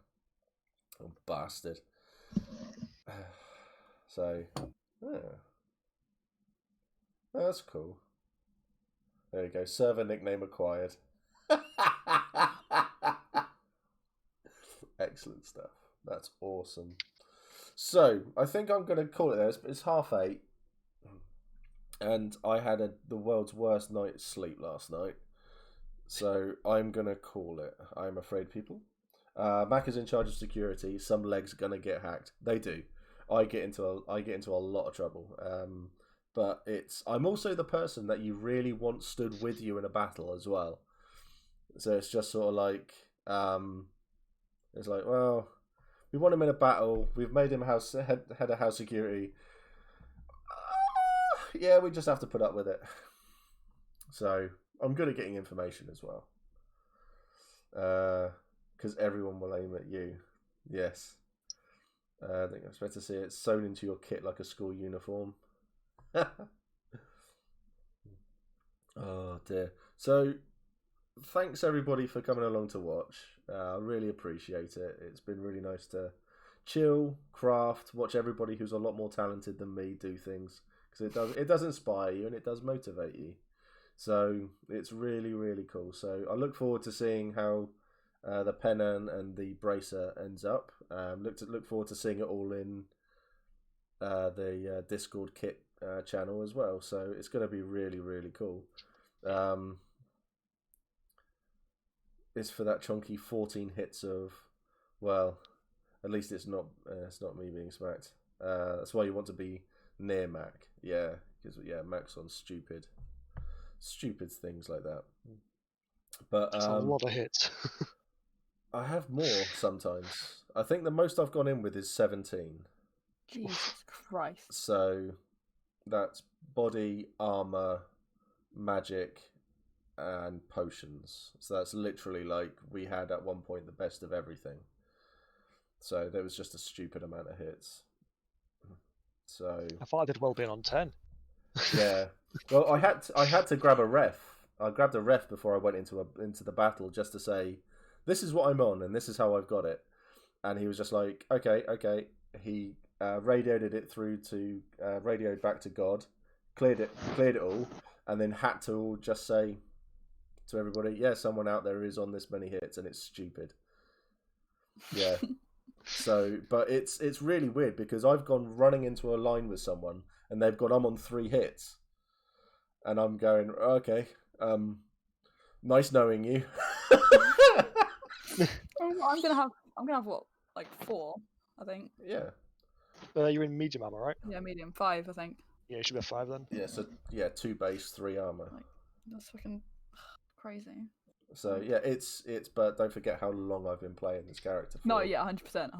Oh, bastard. So that's cool. There you go. Server nickname acquired. Excellent stuff. That's awesome. So, I think I'm going to call it there. It's 8:30. And I had the world's worst night's sleep last night. So, I'm going to call it. I'm afraid, people. Mac is in charge of security. Some legs are going to get hacked. They do. I get into a lot of trouble. But I'm also the person that you really want stood with you in a battle as well. So it's just sort of like, it's like, well, we want him in a battle. We've made him head of house security. Yeah, we just have to put up with it. So I'm good at getting information as well. Because everyone will aim at you. Yes. I think I'm supposed to see it sewn into your kit like a school uniform. Oh dear. So thanks everybody for coming along to watch. I really appreciate it. It's been really nice to chill, craft, watch everybody who's a lot more talented than me do things, because it does inspire you and it does motivate you. So it's really, really cool. So I look forward to seeing how the pennon and the bracer ends up. Look forward to seeing it all in the Discord kit channel as well. So it's going to be really, really cool. It's for that chunky 14 hits of, well, at least it's not me being smacked. That's why you want to be near Mac. Yeah, because Mac's on stupid things like that. But that's a lot of hits. I have more sometimes. I think the most I've gone in with is 17. Jesus Christ. So that's body, armor, magic, and potions. So that's literally like we had at one point the best of everything. So there was just a stupid amount of hits. So I thought I did well being on 10. Yeah. Well, I had to grab a ref. I grabbed a ref before I went into the battle just to say, this is what I'm on and this is how I've got it. And he was just like, okay. He radioed it through to radioed back to God, cleared it all, and then had to just say to everybody, yeah, someone out there is on this many hits, and it's stupid. Yeah. So, but it's really weird because I've gone running into a line with someone and they've got, I'm on 3 hits, and I'm going, okay, nice knowing you. I'm gonna have what, like 4, I think. Yeah. You're in medium armor, right? Yeah, medium 5, I think. Yeah, you should be 5 then. Yeah. So 2 base, 3 armor. Like, that's fucking crazy. So yeah, it's but don't forget how long I've been playing this character for. No, yeah, 100%.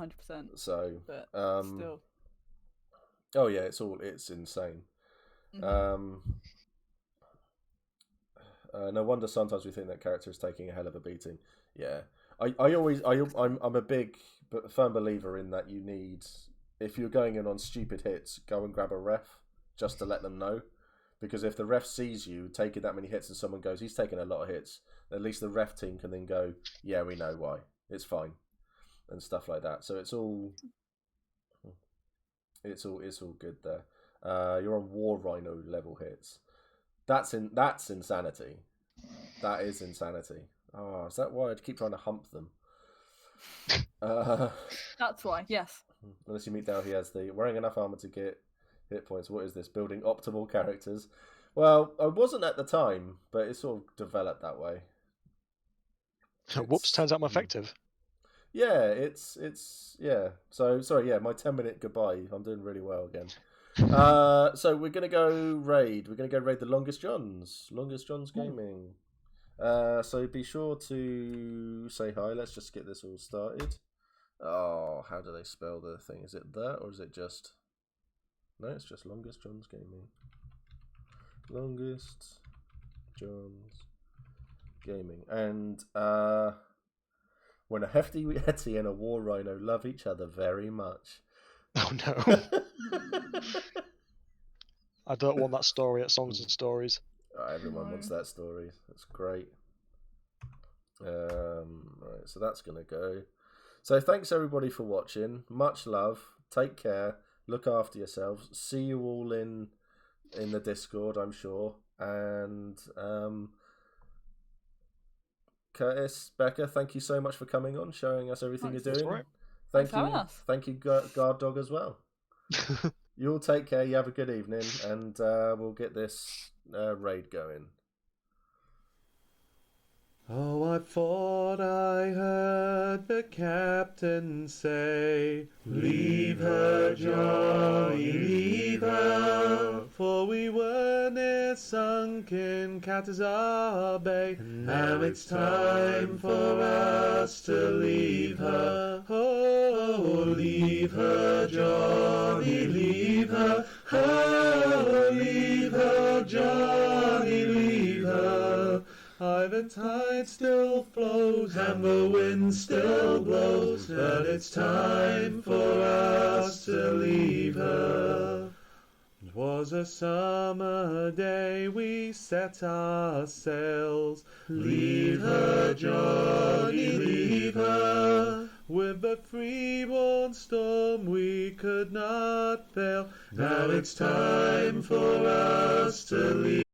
So but still. Oh yeah, it's insane. Mm-hmm. No wonder sometimes we think that character is taking a hell of a beating. Yeah. I'm a big but firm believer in that you need, if you're going in on stupid hits, go and grab a ref just to let them know. Because if the ref sees you taking that many hits and someone goes, he's taking a lot of hits, at least the ref team can then go, yeah, we know why. It's fine. And stuff like that. So it's all good there. You're on War Rhino level hits. That's insanity. That is insanity. Oh, is that why I'd keep trying to hump them? That's why, yes. Unless you meet down, he has the wearing enough armor to get hit points. What is this? Building optimal characters. Well, I wasn't at the time, but it sort of developed that way. Whoops, turns out I'm effective. Yeah, it's yeah. So sorry, yeah, my 10-minute goodbye. I'm doing really well again. So we're gonna go raid. We're gonna go raid the Longest Johns. Longest Johns Gaming. So be sure to say hi. Let's just get this all started. Oh, how do they spell the thing? Is it that or is it just? No, it's just Longest Johns Gaming. Longest Johns Gaming. And when a hefty yeti and a war rhino love each other very much. Oh no. I don't want that story at Songs and Stories. Everyone wants that story. That's great. Right, so that's going to go. So thanks everybody for watching. Much love. Take care. Look after yourselves. See you all in the Discord, I'm sure. And Curtis, Becca, thank you so much for coming on, showing us everything you're doing. Right. Thank you, Guard Dog, as well. You all take care. You have a good evening, and we'll get this raid going. Oh, I thought I heard the captain say, "Leave her, Johnny, leave her." For we were near sunken Calibasi Bay, and now it's time for us to leave her. Oh, leave her, Johnny, leave her. Oh, leave her, Johnny, leave her. The tide still flows and the wind still blows, but it's time for us to leave her. It was a summer day, we set our sails. Leave her, Johnny, leave her. With the freeborn storm we could not fail. Now it's time for us to leave.